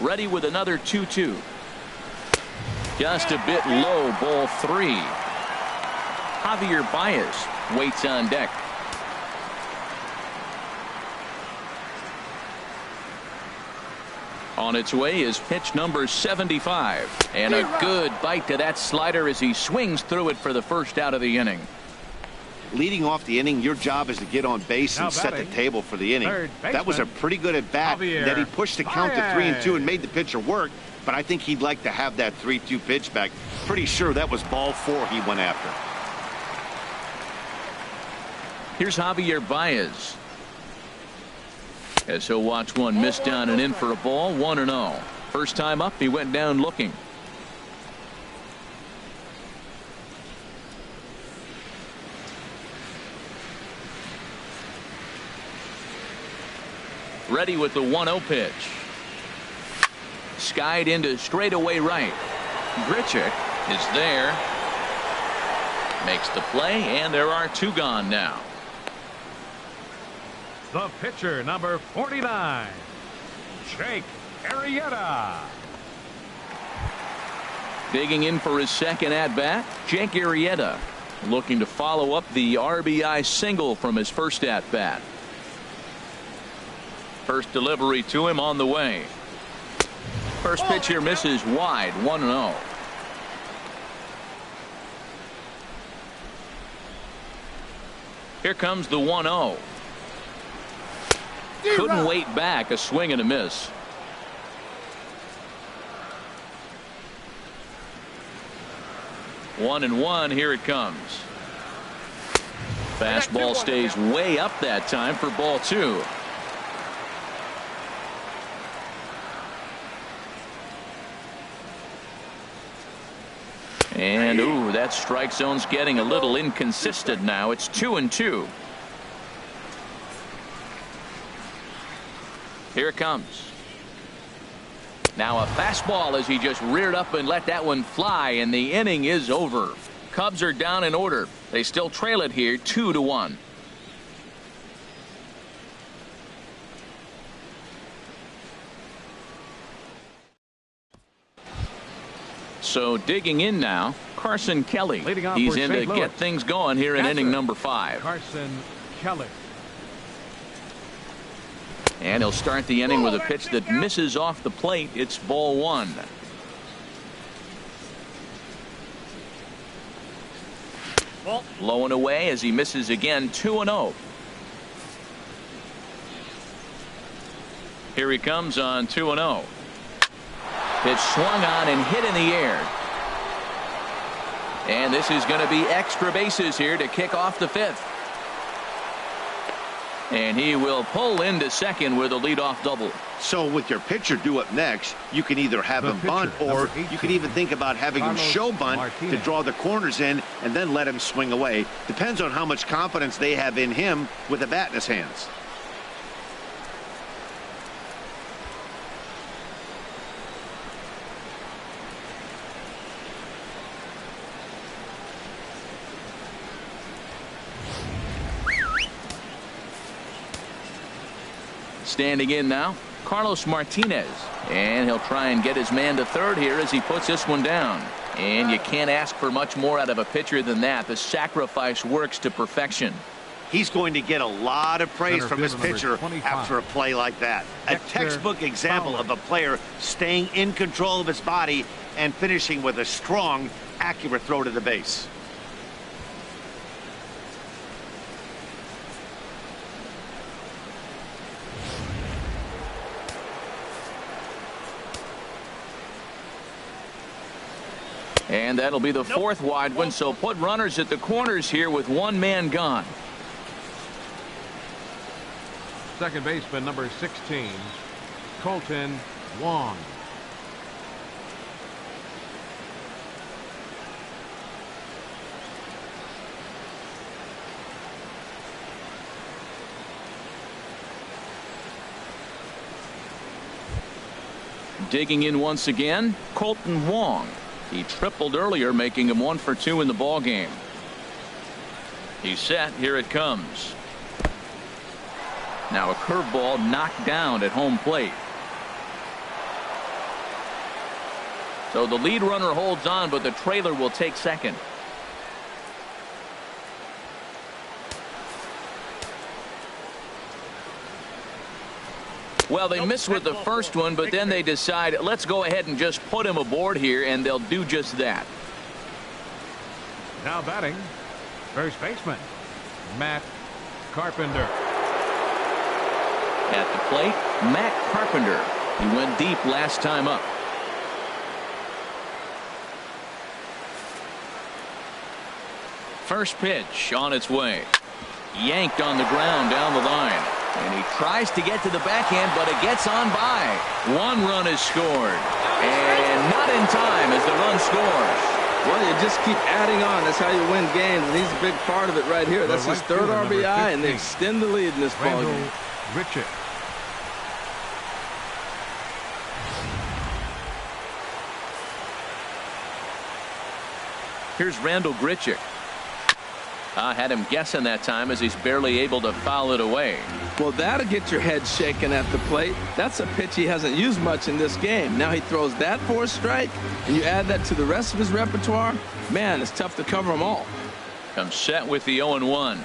Ready with another 2-2. Just a bit low, ball 3. Javier Baez waits on deck. On its way is pitch number 75. And a good bite to that slider as he swings through it for the first out of the inning. Leading off the inning, your job is to get on base and set the table for the inning. That was a pretty good at bat that he pushed the count to 3-2 and made the pitcher work. But I think he'd like to have that 3-2 pitch back. Pretty sure that was ball 4 he went after. Here's Javier Baez. As he'll watch one miss down and in for a ball, 1-0. First time up, he went down looking. Ready with the 1-0 pitch. skied into straightaway right. Grichuk is there. Makes the play, and there are 2 gone now. The pitcher, number 49, Jake Arrieta. Digging in for his second at-bat, Jake Arrieta, looking to follow up the RBI single from his first at-bat. First delivery to him on the way. First pitch here misses wide, 1-0. Here comes the 1-0. Couldn't wait back, a swing and a miss. 1-1, here it comes. Fastball stays way up that time for ball 2. And ooh, that strike zone's getting a little inconsistent now. It's 2-2. Here it comes. Now a fastball as he just reared up and let that one fly, and the inning is over. Cubs are down in order. They still trail it here 2-1. So digging in now, Carson Kelly. He's in to get things going here in inning number 5. Carson Kelly. And he'll start the inning with a pitch that misses off the plate. It's ball 1. Low and away as he misses again, 2-0. Here he comes on 2-0. Pitch swung on and hit in the air. And this is going to be extra bases here to kick off the 5th. And he will pull into second with a leadoff double. So with your pitcher due up next, you can either have him bunt, or you can even think about having him show bunt to draw the corners in and then let him swing away. Depends on how much confidence they have in him with a bat in his hands. Standing in now, Carlos Martinez, and he'll try and get his man to third here as he puts this one down. And you can't ask for much more out of a pitcher than that. The sacrifice works to perfection. He's going to get a lot of praise from his pitcher after a play like that. A textbook example of a player staying in control of his body and finishing with a strong, accurate throw to the base. And that'll be the 4th wide one, so put runners at the corners here with 1 man gone. Second baseman, number 16, Colton Wong. Digging in once again, Colton Wong. He tripled earlier, making him 1 for 2 in the ball game. He's set. Here it comes. Now a curveball knocked down at home plate. So the lead runner holds on, but the trailer will take second. Well, they missed with the first one, but then they decide, let's go ahead and just put him aboard here, and they'll do just that. Now batting, first baseman, Matt Carpenter. At the plate, Matt Carpenter. He went deep last time up. First pitch on its way. Yanked on the ground down the line. And he tries to get to the backhand, but it gets on by. 1 run is scored. And not in time as the run scores. Well, you just keep adding on. That's how you win games, and he's a big part of it right here. That's his 3rd RBI, and they extend the lead in this ballgame. Richard. Here's Randall Grichuk. Had him guessing that time as he's barely able to foul it away. Well, that'll get your head shaken at the plate. That's a pitch he hasn't used much in this game. Now he throws that for a strike, and you add that to the rest of his repertoire. Man, it's tough to cover them all. Comes set with the 0-1.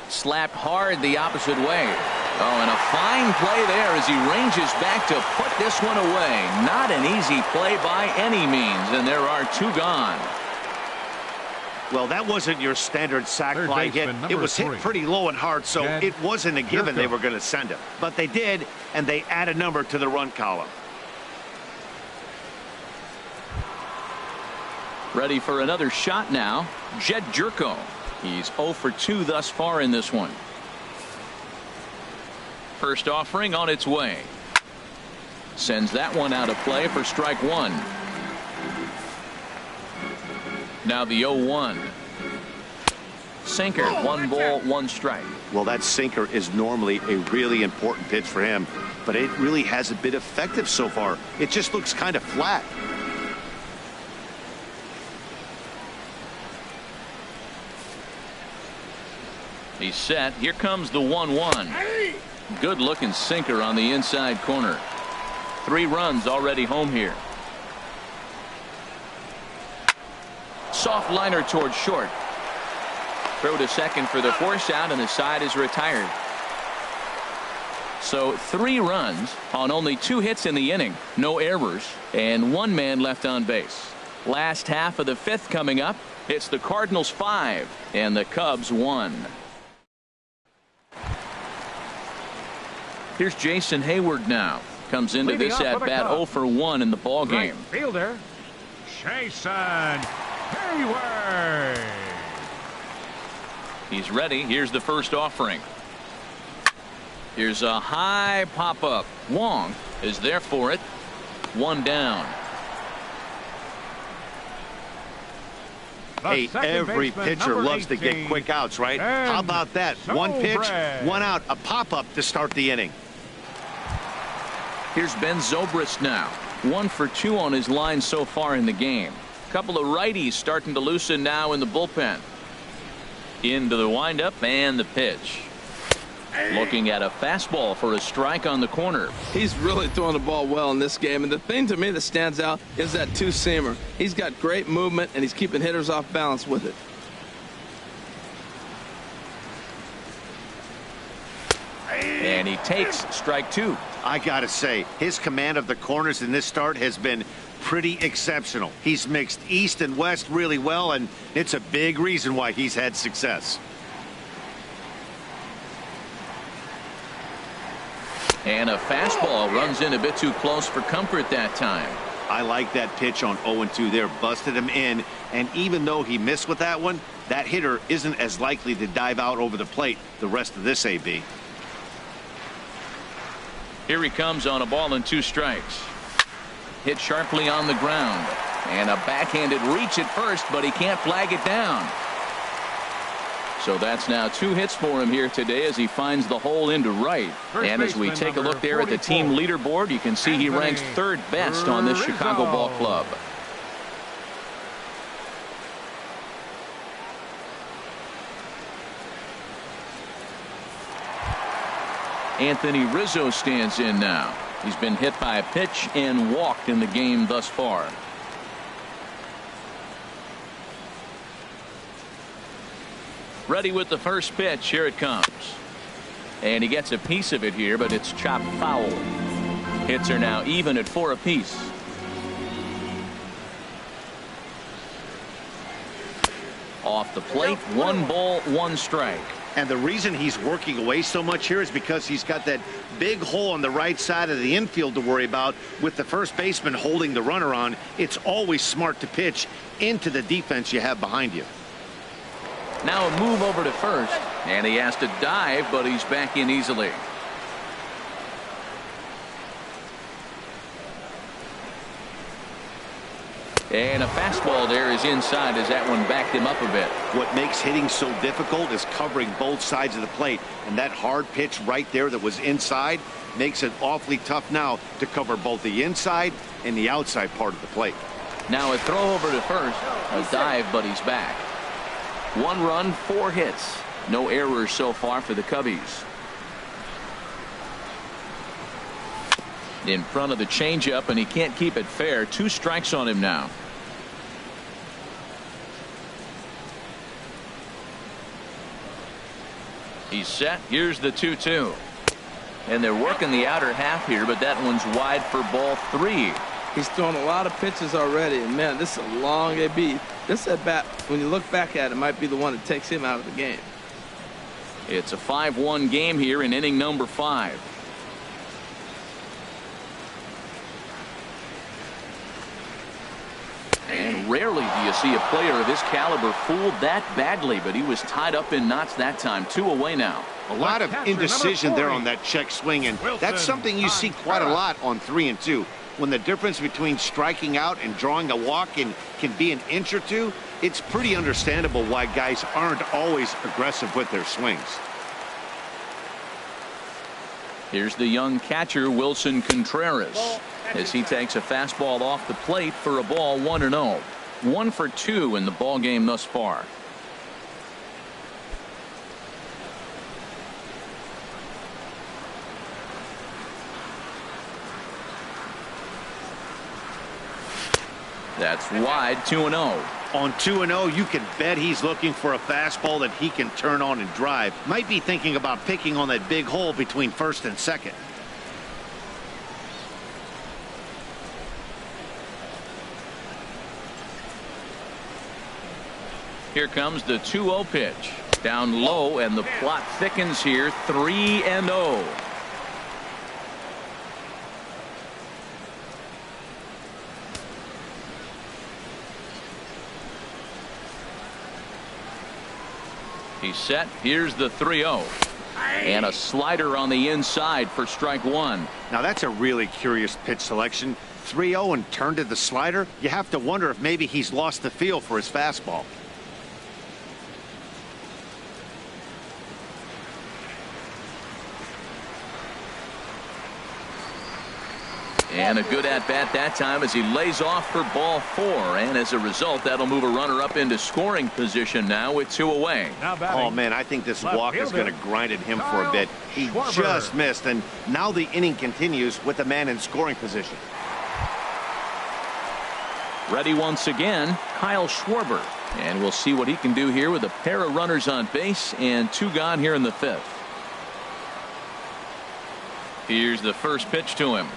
Slapped hard the opposite way. Oh, and a fine play there as he ranges back to put this one away. Not an easy play by any means, and there are 2 gone. Well, that wasn't your standard sac fly hit. It was hit pretty low and hard, so it wasn't a given they were going to send him. But they did, and they add a number to the run column. Ready for another shot now. Jed Jerko. He's 0 for 2 thus far in this one. First offering on its way. Sends that one out of play for strike 1. Now the 0-1. Sinker, 1 ball, 1 strike. Well, that sinker is normally a really important pitch for him, but it really hasn't been effective so far. It just looks kind of flat. He's set. Here comes the 1-1. Good looking sinker on the inside corner. 3 runs already home here. Soft liner towards short. Throw to second for the force out, and the side is retired. So 3 runs on only 2 hits in the inning. No errors, and 1 man left on base. Last half of the 5th coming up. It's the Cardinals 5 and the Cubs 1. Here's Jason Hayward now. Comes into this at bat 0 for 1 in the ball game. Right fielder Jason Hayward. He's ready. Here's the first offering. Here's a high pop up. Wong is there for it. 1 down. Hey, every pitcher loves to get quick outs, right? How about that? 1 pitch, 1 out, a pop-up to start the inning. Here's Ben Zobrist now. 1 for 2 on his line so far in the game. Couple of righties starting to loosen now in the bullpen. Into the windup and the pitch. Looking at a fastball for a strike on the corner. He's really throwing the ball well in this game, and the thing to me that stands out is that 2-seamer. He's got great movement, and he's keeping hitters off balance with it. And he takes strike 2. I gotta say, his command of the corners in this start has been pretty exceptional. He's mixed east and west really well, and it's a big reason why he's had success. And a fastball runs in a bit too close for comfort that time. I like that pitch on 0-2 there. Busted him in, and even though he missed with that one, that hitter isn't as likely to dive out over the plate the rest of this AB. Here he comes on a ball and 2 strikes. Hit sharply on the ground. And a backhanded reach at first, but he can't flag it down. So that's now 2 hits for him here today as he finds the hole into right. And as we take a look there at the team leaderboard, you can see he ranks 3rd best on this Chicago ball club. Anthony Rizzo stands in now. He's been hit by a pitch and walked in the game thus far. Ready with the first pitch. Here it comes. And he gets a piece of it here, but it's chopped foul. Hits are now even at 4 apiece. Off the plate, 1 ball, 1 strike. And the reason he's working away so much here is because he's got that big hole on the right side of the infield to worry about with the first baseman holding the runner on. It's always smart to pitch into the defense you have behind you. Now a move over to first, and he has to dive, but he's back in easily. And a fastball there is inside as that one backed him up a bit. What makes hitting so difficult is covering both sides of the plate, and that hard pitch right there that was inside makes it awfully tough now to cover both the inside and the outside part of the plate. Now a throw over to first. A dive, but he's back. 1 run, 4 hits. No errors so far for the Cubbies. In front of the changeup, and he can't keep it fair. 2 strikes on him now. He's set. Here's the 2-2. And they're working the outer half here, but that one's wide for ball 3. He's thrown a lot of pitches already, and man, this is a long AB. This at bat, when you look back at it, might be the one that takes him out of the game. It's a 5-1 game here in inning number 5. And rarely do you see a player of his caliber fooled that badly, but he was tied up in knots that time. 2 away now. A lot of indecision there on that check swing, and that's something you see quite a lot on 3 and 2. When the difference between striking out and drawing a walk can be an inch or 2, it's pretty understandable why guys aren't always aggressive with their swings. Here's the young catcher, Wilson Contreras, as he takes a fastball off the plate for a ball 1-0. 1 for 2 in the ball game thus far. That's wide. 2-0. On 2-0, you can bet he's looking for a fastball that he can turn on and drive. Might be thinking about picking on that big hole between first and second. Here comes the 2-0 pitch. Down low, and the plot thickens here. 3-0. He's set. Here's the 3-0. And a slider on the inside for strike 1. Now that's a really curious pitch selection. 3-0 and turned to the slider. You have to wonder if maybe he's lost the feel for his fastball. And a good at-bat that time as he lays off for ball 4. And as a result, that'll move a runner up into scoring position now with 2 away. Oh, man, I think this walk is going to grind at him for a bit. He just missed, and now the inning continues with the man in scoring position. Ready once again, Kyle Schwarber. And we'll see what he can do here with a pair of runners on base and 2 gone here in the 5th. Here's the first pitch to him.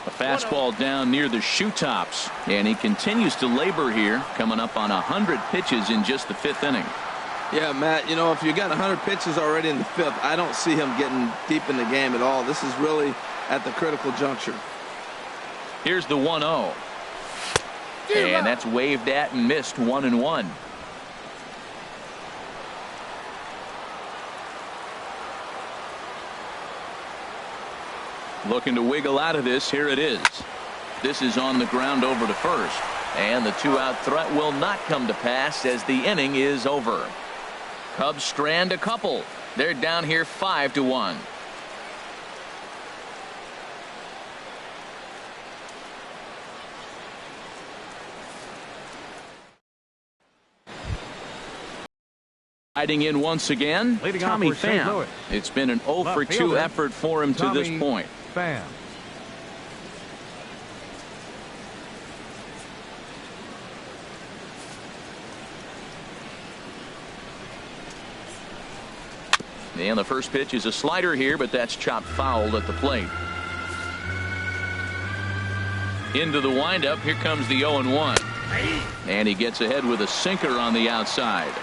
A fastball down near the shoe tops, and he continues to labor here, coming up on 100 pitches in just the 5th inning. Yeah, Matt, you know, if you got 100 pitches already in the 5th, I don't see him getting deep in the game at all. This is really at the critical juncture. Here's the 1-0. And that's waved at and missed. 1-1. Looking to wiggle out of this. Here it is. This is on the ground over to first. And the 2-out threat will not come to pass as the inning is over. Cubs strand a couple. They're down here 5-1. Riding in once again, Tommy Pham. It's been an 0 for 2 effort for him to this point. Pham. And the first pitch is a slider here, but that's chopped foul at the plate. Into the windup. Here comes the 0-1. And he gets ahead with a sinker on the outside.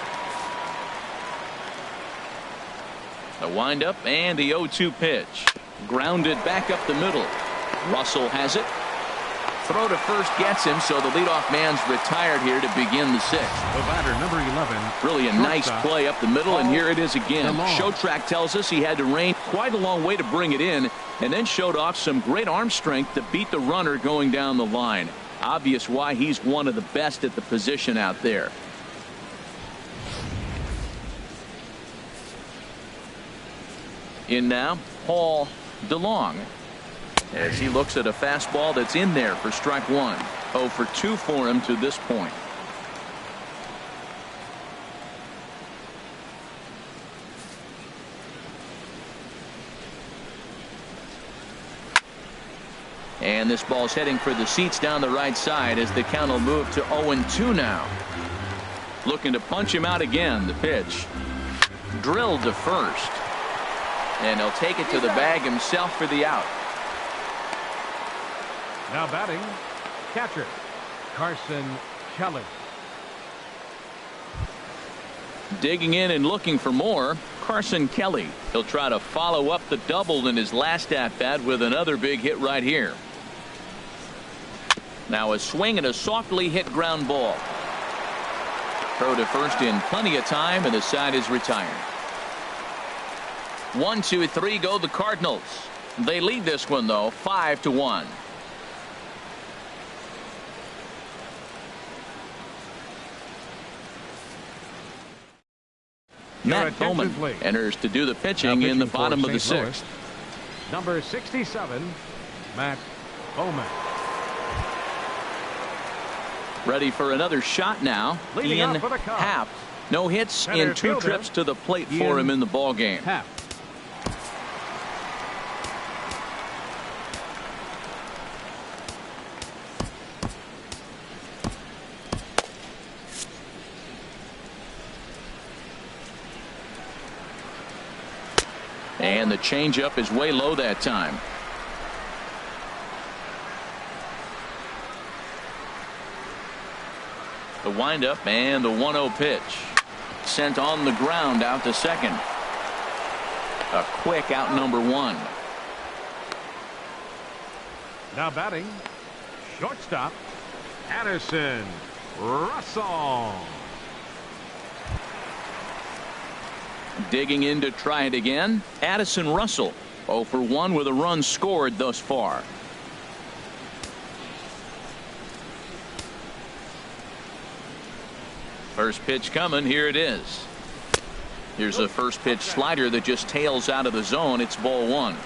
The windup and the 0-2 pitch. Grounded back up the middle. Russell has it. Throw to first gets him, so the leadoff man's retired here to begin the 6th. The batter, number 11. Really a nice play up the middle, and here it is again. Show track tells us he had to rein quite a long way to bring it in, and then showed off some great arm strength to beat the runner going down the line. Obvious why he's one of the best at the position out there. In now, Paul DeLong. as he looks at a fastball that's in there for strike one. 0 for 2 for him to this point. And this ball's heading for the seats down the right side as the count will move to 0-2 now. Looking to punch him out again. The pitch drilled to first, and he'll take it to the bag himself for the out. Now batting, catcher Carson Kelly. Digging in and looking for more, Carson Kelly. He'll try to follow up the double in his last at bat with another big hit right here. Now a swing and a softly hit ground ball. Throw to first in plenty of time, and the side is retired. 1, 2, 3 go the Cardinals. They lead this one though 5-1. Matt Bowman enters to do the pitching in the bottom of the 6th. Number 67, Matt Bowman. Ready for another shot now. Ian Happ. No hits in 2 trips to the plate for him in the ball game. And the changeup is way low that time. The windup and the 1-0 pitch. Sent on the ground out to second. A quick out number 1. Now batting, shortstop Addison Russell. Digging in to try it again, Addison Russell. 0 for 1 with a run scored thus far. First pitch coming. Here it is. Here's a first pitch slider that just tails out of the zone. It's ball 1.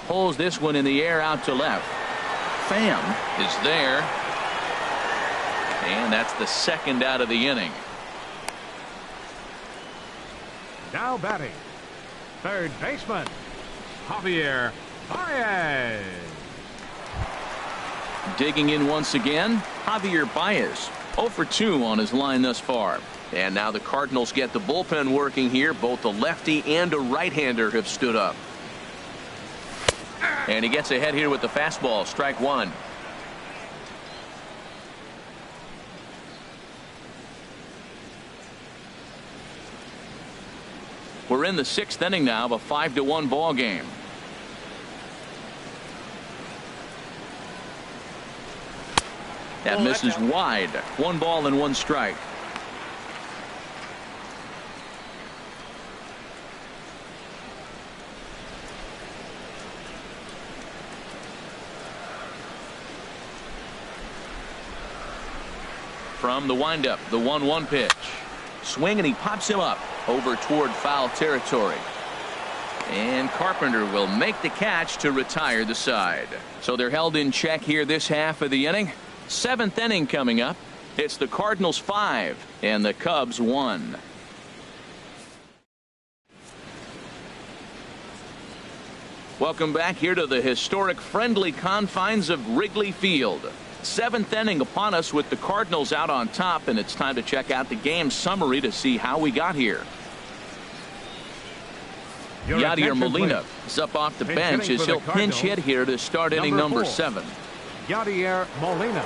Pulls this one in the air out to left. Pham is there. And that's the second out of the inning. Now batting, third baseman Javier Baez. Digging in once again, Javier Baez. 0 for 2 on his line thus far. And now the Cardinals get the bullpen working here. Both a lefty and a right-hander have stood up. And he gets ahead here with the fastball. Strike 1. We're in the 6th inning now of a 5-1 ball game. That misses wide. 1 ball and 1 strike. From the windup, the 1-1 pitch. Swing, and he pops him up over toward foul territory. And Carpenter will make the catch to retire the side. So they're held in check here this half of the inning. 7th inning coming up. It's the Cardinals 5 and the Cubs 1. Welcome back here to the historic friendly confines of Wrigley Field. 7th inning upon us with the Cardinals out on top, and it's time to check out the game summary to see how we got here. Yadier Molina is up off the bench as he'll pinch hit here to start inning number 7. Yadier Molina.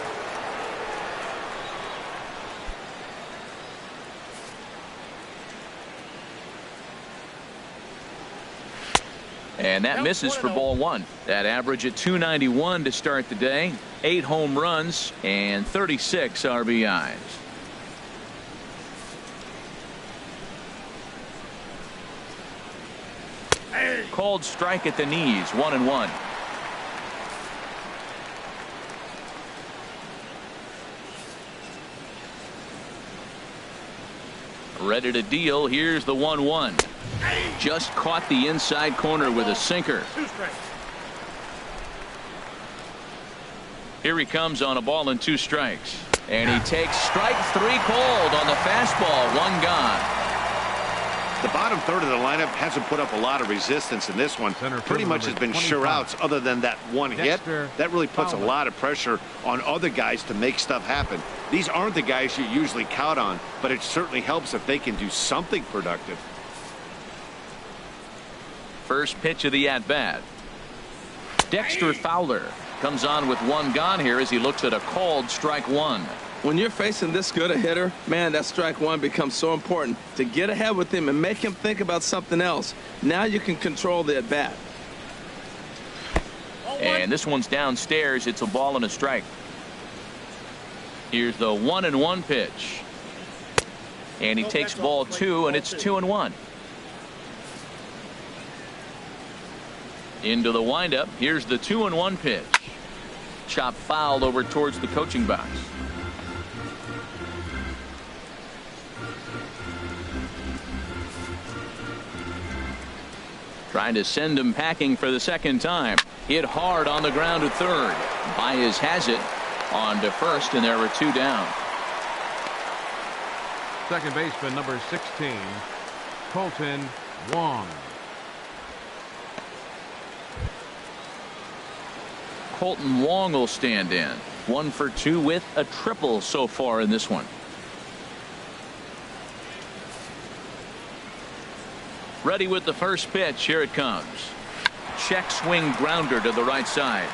And that misses for ball 1. That average at 291 to start the day. 8 home runs and 36 RBIs. Called strike at the knees. 1-1. Ready to deal. Here's the 1-1. Just caught the inside corner with a sinker. Here he comes on a ball and 2 strikes. And he takes strike 3 cold on the fastball. 1 gone. The bottom third of the lineup hasn't put up a lot of resistance in this one. Pretty much has been sure outs other than that 1 hit. That really puts a lot of pressure on other guys to make stuff happen. These aren't the guys you usually count on, but it certainly helps if they can do something productive. First pitch of the at-bat. Dexter Fowler comes on with 1 gone here as he looks at a called strike 1. When you're facing this good a hitter, man, that strike 1 becomes so important to get ahead with him and make him think about something else. Now you can control the at-bat. And this one's downstairs. It's a ball and a strike. Here's the 1-1 pitch. And he takes ball 2, and it's 2-1. Into the windup. Here's the 2-1 pitch. Chop fouled over towards the coaching box. Trying to send him packing for the 2nd time. Hit hard on the ground to third. Baez has it on to first, and there were 2 down. Second baseman number 16, Colton Wong. Colton Wong will stand in. 1 for 2 with a triple so far in this one. Ready with the first pitch. Here it comes. Check swing grounder to the right side.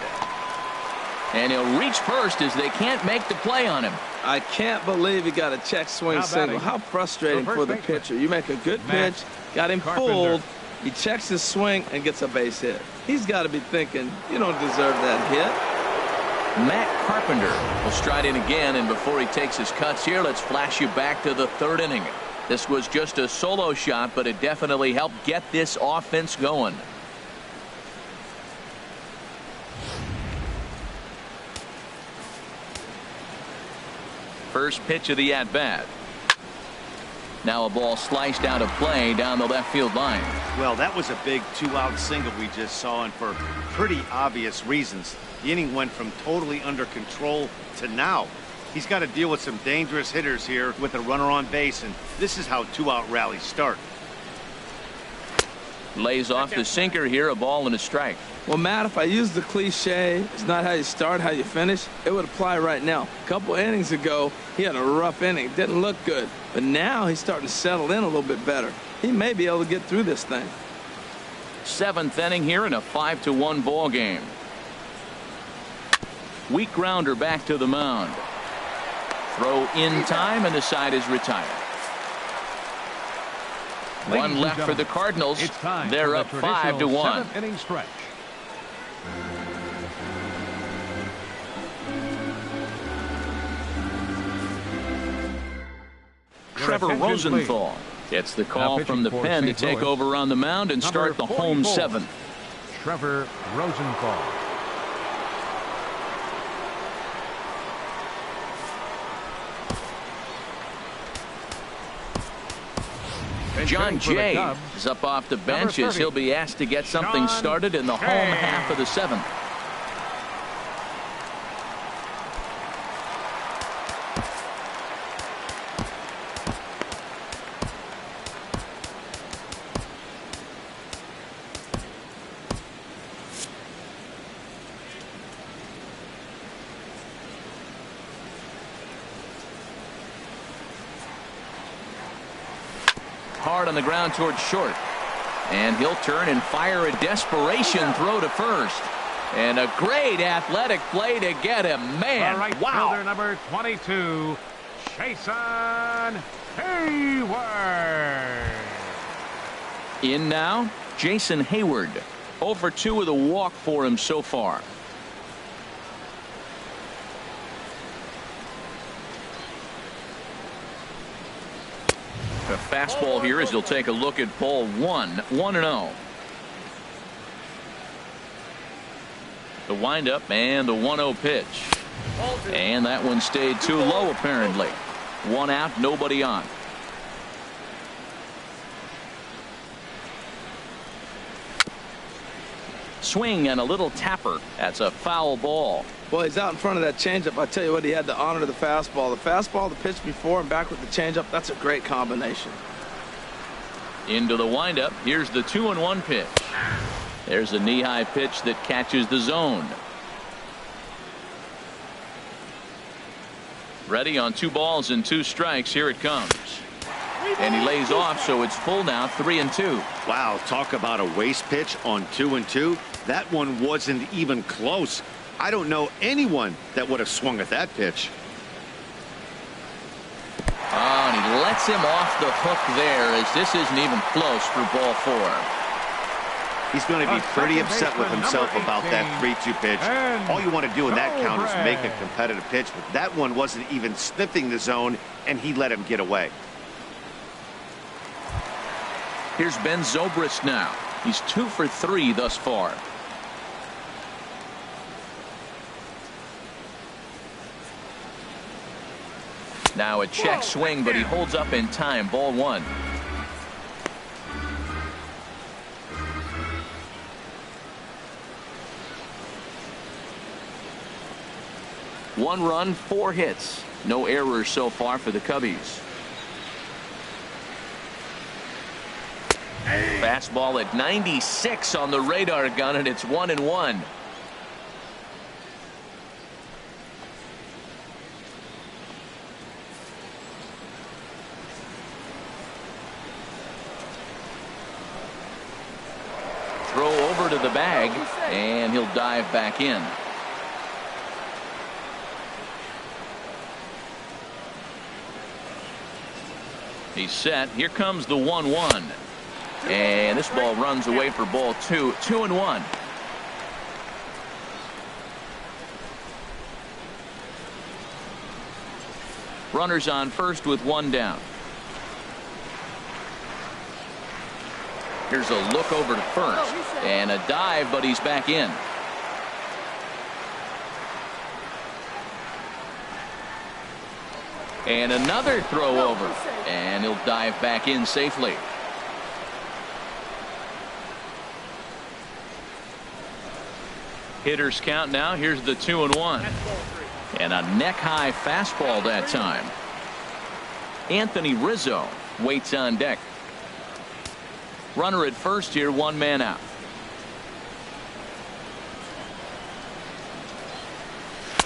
And he'll reach first as they can't make the play on him. I can't believe he got a check swing single. How frustrating for the pitcher. You make a good pitch, got him fooled. He checks his swing and gets a base hit. He's got to be thinking, you don't deserve that hit. Matt Carpenter will stride in again, and before he takes his cuts here, let's flash you back to the 3rd inning. This was just a solo shot, but it definitely helped get this offense going. First pitch of the at-bat. Now a ball sliced out of play down the left field line. Well, that was a big 2-out single we just saw, and for pretty obvious reasons. The inning went from totally under control to now. He's got to deal with some dangerous hitters here with a runner on base, and this is how 2-out rallies start. Lays off the sinker here, a ball and a strike. Well, Matt, if I use the cliche, it's not how you start, how you finish, it would apply right now. A couple innings ago, he had a rough inning. Didn't look good. But now he's starting to settle in a little bit better. He may be able to get through this thing. 7th inning here in a 5-1 ball game. Weak grounder back to the mound. Throw in time, and the side is retired. 1 left for the Cardinals. They're up 5-1. 7th inning stretch. Trevor Rosenthal gets the call from the pen to take over on the mound and start the home 7th. Trevor Rosenthal. John Jay is up off the bench as he'll be asked to get something started in the home half of the 7th. Hard on the ground towards short, and he'll turn and fire a desperation throw to first, and a great athletic play to get him. Man, right wow. Fielder number 22, Jason Hayward. In now, Jason Hayward. 0 for 2 with a walk for him so far. A fastball here as he'll take a look at ball 1. 1-0. The windup and the 1-0 pitch. And that one stayed too low apparently. 1 out, nobody on. Swing and a little tapper. That's a foul ball. Well, he's out in front of that changeup. I tell you what, he had to honor the fastball. The fastball, the pitch before, and back with the changeup. That's a great combination. Into the windup. Here's the 2-1 pitch. There's a knee-high pitch that catches the zone. Ready on 2 balls and 2 strikes. Here it comes. And he lays off, so it's full now, 3-2. Wow, talk about a waste pitch on 2-2. That one wasn't even close. I don't know anyone that would have swung at that pitch. Oh, and he lets him off the hook there, as this isn't even close for ball 4. He's going to be pretty upset with himself about that 3-2 pitch. All you want to do in that count is make a competitive pitch, but that one wasn't even sniffing the zone, and he let him get away. Here's Ben Zobrist now. He's 2 for 3 thus far. Now a check swing, but he holds up in time. Ball 1. One run, 4 hits. No errors so far for the Cubbies. Fastball at 96 on the radar gun, and it's 1-1. Throw over to the bag, and he'll dive back in. He's set. Here comes the 1-1. And this ball runs away for ball 2. 2-1. Runners on first with 1 down. Here's a look over to first. And a dive, but he's back in. And another throw over. And he'll dive back in safely. Hitters count now. Here's the 2-1. And a neck-high fastball that time. Anthony Rizzo waits on deck. Runner at first here, 1 man out.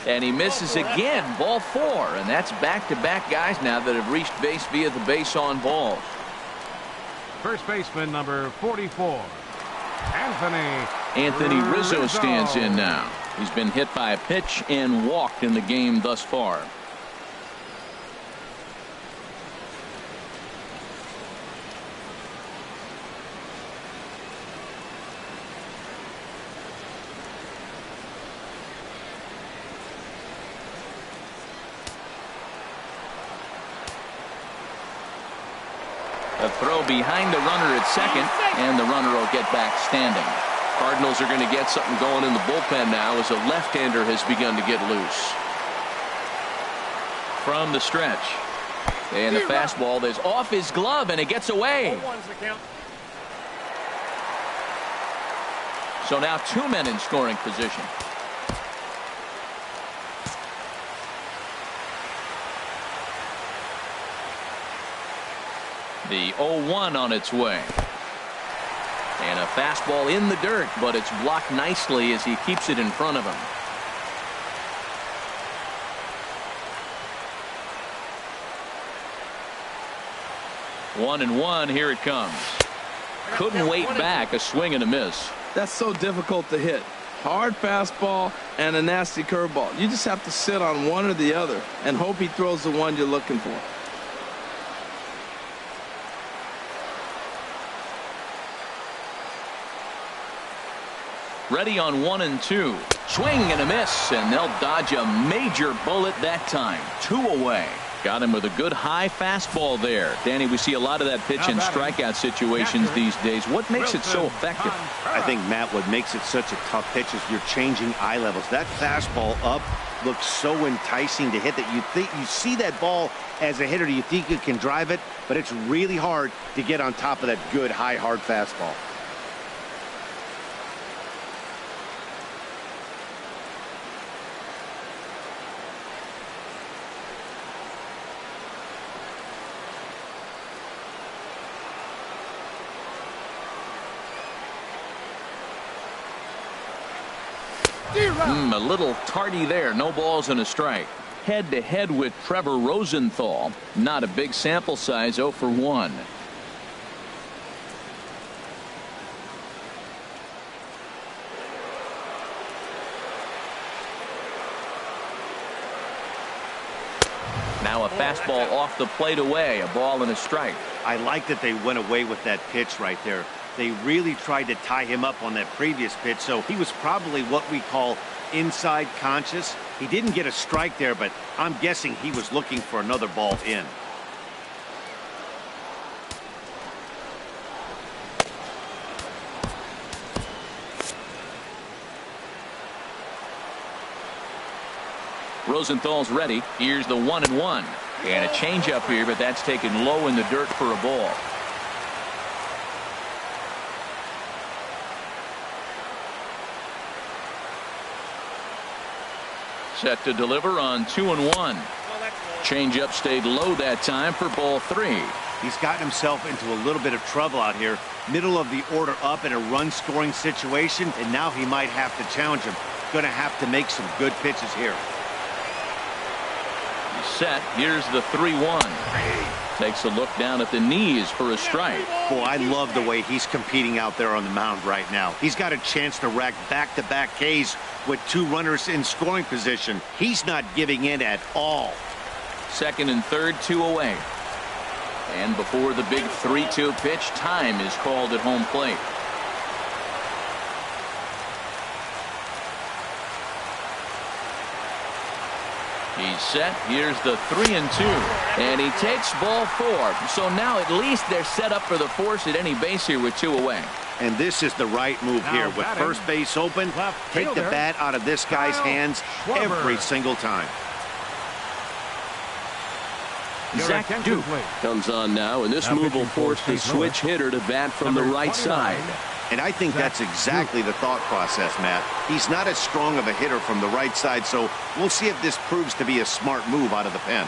And he misses again. Ball 4. And that's back-to-back guys now that have reached base via the base on balls. First baseman number 44, Anthony Rizzo stands in now. He's been hit by a pitch and walked in the game thus far. A throw behind the runner at second, and the runner will get back standing. Cardinals are going to get something going in the bullpen now as a left-hander has begun to get loose. From the stretch. And the fastball is off his glove, and it gets away. So now 2 men in scoring position. The 0-1 on its way. And a fastball in the dirt, but it's blocked nicely as he keeps it in front of him. One and one. Here it comes. Couldn't wait back. A swing and a miss. That's so difficult to hit. Hard fastball and a nasty curveball. You just have to sit on one or the other and hope he throws the one you're looking for. Ready on 1 and 2. Swing and a miss, and they'll dodge a major bullet that time. 2 away. Got him with a good high fastball there. Danny, we see a lot of that pitch in strikeout situations these days. What makes it so effective? I think, Matt, what makes it such a tough pitch is you're changing eye levels. That fastball up looks so enticing to hit that you see that ball as a hitter. You think you can drive it, but it's really hard to get on top of that good high hard fastball. A little tardy there. No balls and a strike. Head-to-head with Trevor Rosenthal. Not a big sample size, 0 for 1. Now a fastball off the plate away. A ball and a strike. I like that they went away with that pitch right there. They really tried to tie him up on that previous pitch, so he was probably what we call inside conscious. He didn't get a strike there, but I'm guessing he was looking for another ball in. Rosenthal's ready. Here's the 1-1. And a changeup here, but that's taken low in the dirt for a ball. Set to deliver on 2-1. Changeup stayed low that time for ball 3. He's gotten himself into a little bit of trouble out here. Middle of the order up in a run-scoring situation, and now he might have to challenge him. Going to have to make some good pitches here. He's set. Here's the 3-1. Takes a look down at the knees for a strike. Boy, I love the way he's competing out there on the mound right now. He's got a chance to rack back-to-back Ks with 2 runners in scoring position. He's not giving in at all. Second and third, 2 away. And before the big 3-2 pitch, time is called at home plate. He's set. Here's the 3-2. And he takes ball 4. So now at least they're set up for the force at any base here with 2 away. And this is the right move here. With first base open, take the bat out of this guy's hands every single time. Zach Duke comes on now, and this move will force the switch hitter to bat from the right side. And I think that's exactly the thought process, Matt. He's not as strong of a hitter from the right side, so we'll see if this proves to be a smart move out of the pen.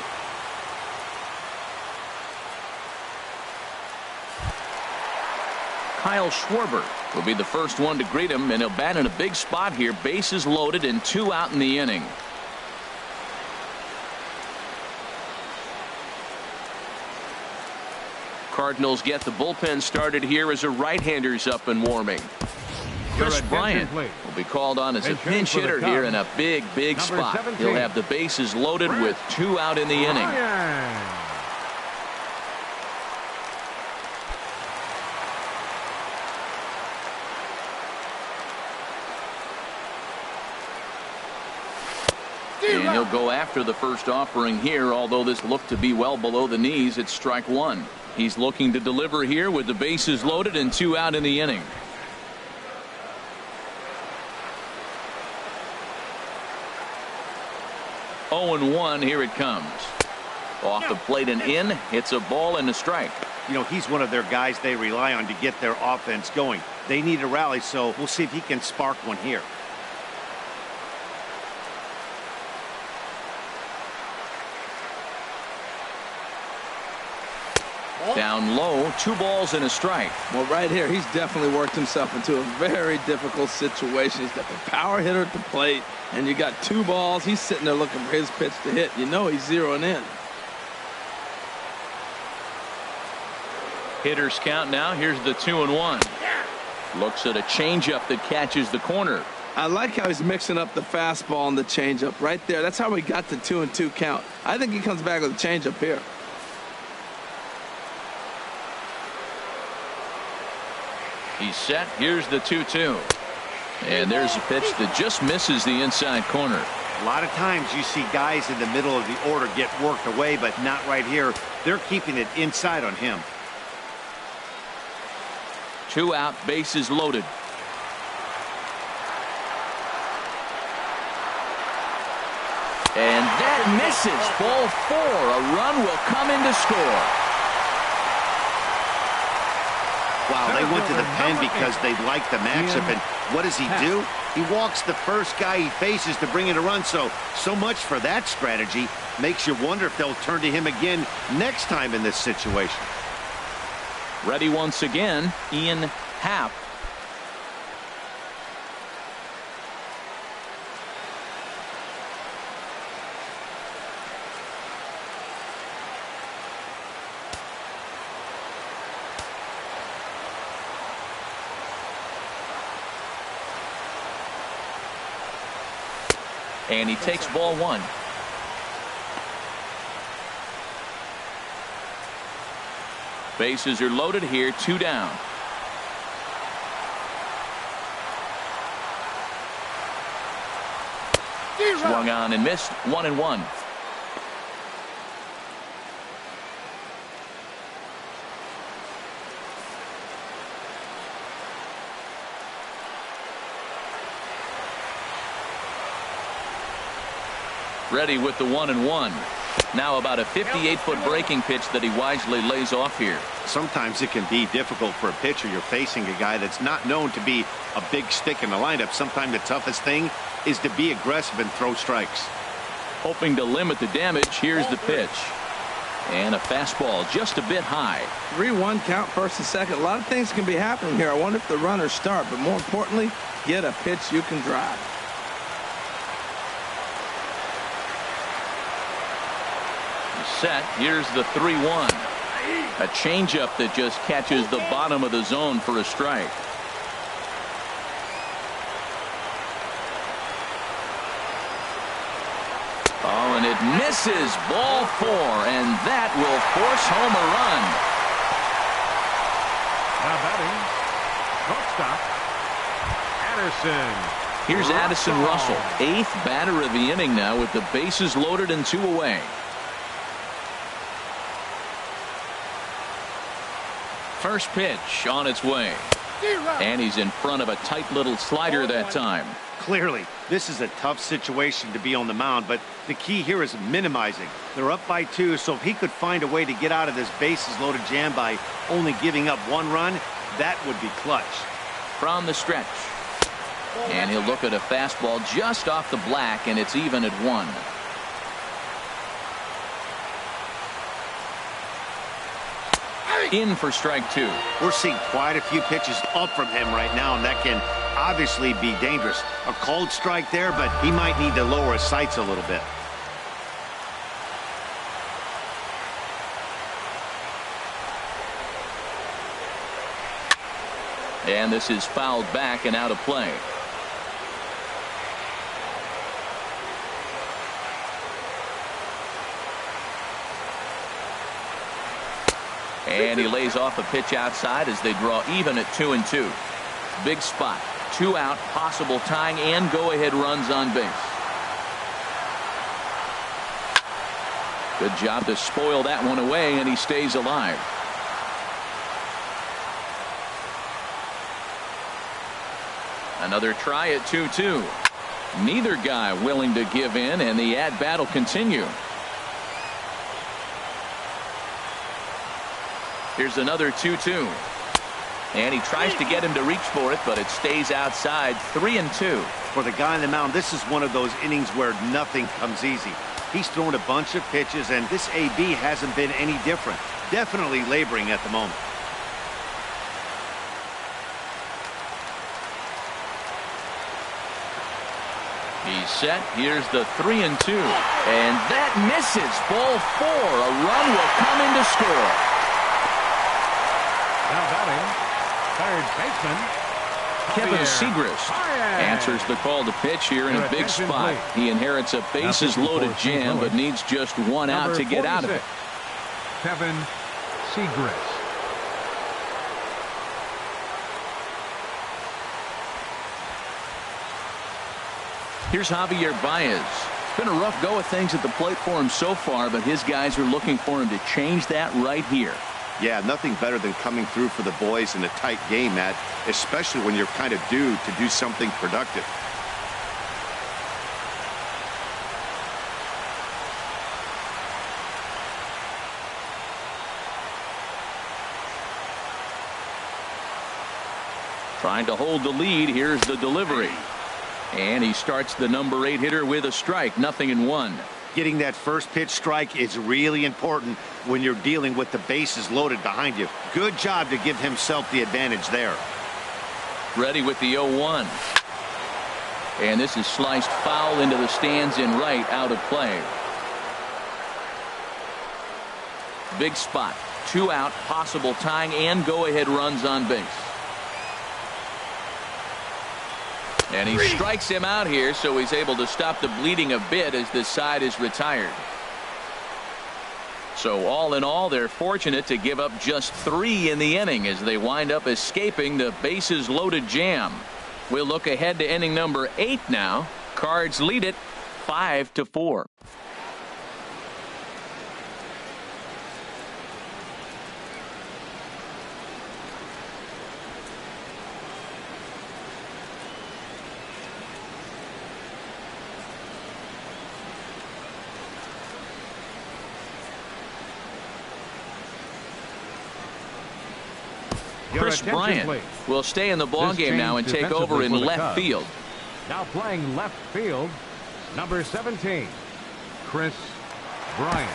Kyle Schwarber will be the first one to greet him, and he'll bat in a big spot here. Bases loaded and 2 out in the inning. Cardinals get the bullpen started here as a right-hander's up and warming. Chris Bryant will be called on as a pinch hitter here in a big spot. He'll have the bases loaded with 2 out in the inning. And he'll go after the first offering here, although this looked to be well below the knees. It's strike 1. He's looking to deliver here with the bases loaded and 2 out in the inning. Oh and 1. Here it comes. Off the plate and in. It's a ball and a strike. You know, he's one of their guys they rely on to get their offense going. They need a rally, so we'll see if he can spark one here. Down low, 2 balls and a strike. Well, right here, he's definitely worked himself into a very difficult situation. He's got the power hitter at the plate, and you got 2 balls. He's sitting there looking for his pitch to hit. You know he's zeroing in. Hitters count now. Here's the 2-1. Looks at a changeup that catches the corner. I like how he's mixing up the fastball and the changeup right there. That's how we got the 2-2 count. I think he comes back with a changeup here. He's set. Here's the 2-2. And there's a pitch that just misses the inside corner. A lot of times you see guys in the middle of the order get worked away, but not right here. They're keeping it inside on him. 2 out, bases loaded. And that misses. Ball 4. A run will come in to score. Wow, they went to the pen because they like the matchup, and what does he do? He walks the first guy he faces to bring in a run, so much for that strategy. Makes you wonder if they'll turn to him again next time in this situation. Ready once again, Ian Happ. And he takes ball one. Bases are loaded here, 2 down. Swung on and missed, 1-1. Ready with the 1-1. Now about a 58-foot breaking pitch that he wisely lays off here. Sometimes it can be difficult for a pitcher. You're facing a guy that's not known to be a big stick in the lineup. Sometimes the toughest thing is to be aggressive and throw strikes. Hoping to limit the damage, here's the pitch. And a fastball just a bit high. 3-1 count, first and second. A lot of things can be happening here. I wonder if the runners start, but more importantly, get a pitch you can drive. Set. Here's the 3-1. A changeup that just catches the bottom of the zone for a strike. Oh, and it misses. Ball 4, and that will force home a run. Now batting, shortstop, Addison. Here's Addison Russell, 8th batter of the inning now with the bases loaded and 2 away. First pitch on its way. And he's in front of a tight little slider that time. Clearly, this is a tough situation to be on the mound, but the key here is minimizing. They're up by 2, so if he could find a way to get out of this bases-loaded jam by only giving up 1 run, that would be clutch. From the stretch. And he'll look at a fastball just off the black, and it's even at 1. In for strike 2. We're seeing quite a few pitches up from him right now, and that can obviously be dangerous. A cold strike there, but he might need to lower his sights a little bit. And this is fouled back and out of play. And he lays off a pitch outside as they draw even at 2-2. Big spot. 2 out, possible tying and go-ahead runs on base. Good job to spoil that one away, and he stays alive. Another try at 2-2. Neither guy willing to give in, and the at-bat will continue. Here's another 2-2. And he tries to get him to reach for it, but it stays outside. 3-2. For the guy on the mound, this is one of those innings where nothing comes easy. He's thrown a bunch of pitches, and this AB hasn't been any different. Definitely laboring at the moment. He's set. Here's the 3-2. And that misses. Ball 4. A run will come in to score. Now batting, third baseman, Kevin Segrist answers the call to pitch here in a big spot. He inherits a bases-loaded jam, but needs just 1 out to get out of it. Kevin Segrist. Here's Javier Baez. It's been a rough go of things at the plate for him so far, but his guys are looking for him to change that right here. Yeah, nothing better than coming through for the boys in a tight game, Matt, especially when you're kind of due to do something productive. Trying to hold the lead. Here's the delivery. And he starts the number 8 hitter with a strike. 0-1. Getting that first pitch strike is really important when you're dealing with the bases loaded behind you. Good job to give himself the advantage there. Ready with the 0-1. And this is sliced foul into the stands in right, out of play. Big spot. 2 out, possible tying and go-ahead runs on base. And he strikes him out here, so he's able to stop the bleeding a bit as this side is retired. So all in all, they're fortunate to give up just 3 in the inning as they wind up escaping the bases loaded jam. We'll look ahead to inning number 8 now. Cards lead it 5-4. Chris Bryant will stay in the ballgame now and take over in left field. Now playing left field, number 17, Chris Bryant.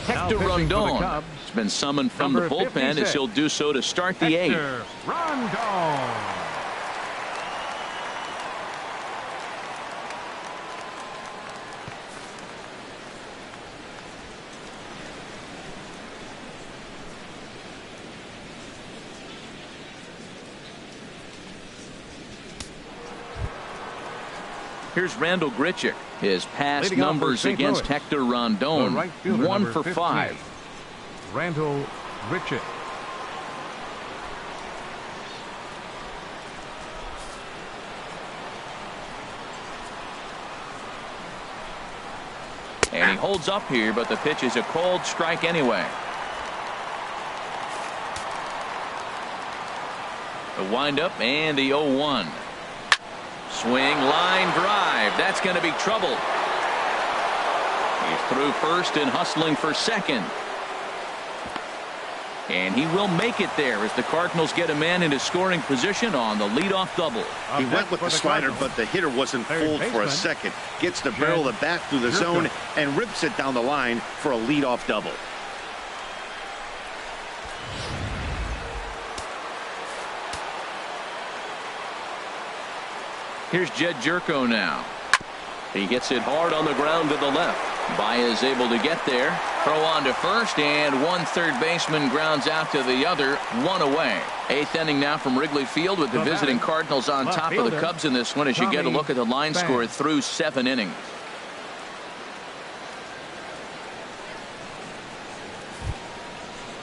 Hector Rondon has been summoned from the bullpen as he'll do so to start the 8th. Rondon. Here's Randall Grichuk. His past numbers against Hector Rondon, 1 for 5. Randall Grichuk. And he holds up here, but the pitch is a cold strike anyway. The windup and the 0-1. Swing, line drive. That's going to be trouble. He's through first and hustling for second. And he will make it there as the Cardinals get a man into scoring position on the leadoff double. He went with the slider, but the hitter wasn't fooled for a second. Gets the barrel of the bat through the zone and rips it down the line for a leadoff double. Here's Jed Jerko now. He gets it hard on the ground to the left. Baez able to get there. Throw on to first, and one third baseman grounds out to the other. 1 away. 8th inning now from Wrigley Field with the visiting Cardinals on top of the Cubs in this one as you get a look at the line score through 7 innings.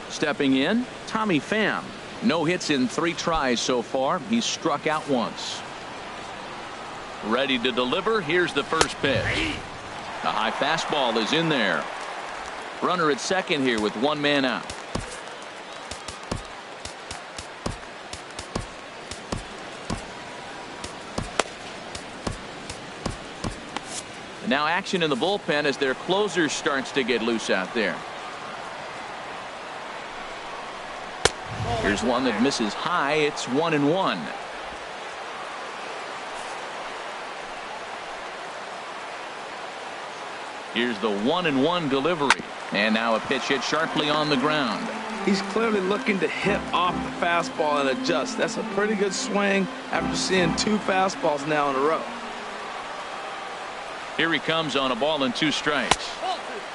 Stepping in, Tommy Pham. No hits in 3 tries so far. He's struck out once. Ready to deliver. Here's the first pitch. A high fastball is in there. Runner at second here with 1 man out. And now action in the bullpen as their closer starts to get loose out there. Here's one that misses high. It's 1-1. Here's the 1-1 delivery. And now a pitch hit sharply on the ground. He's clearly looking to hit off the fastball and adjust. That's a pretty good swing after seeing 2 fastballs now in a row. Here he comes on a ball and 2 strikes.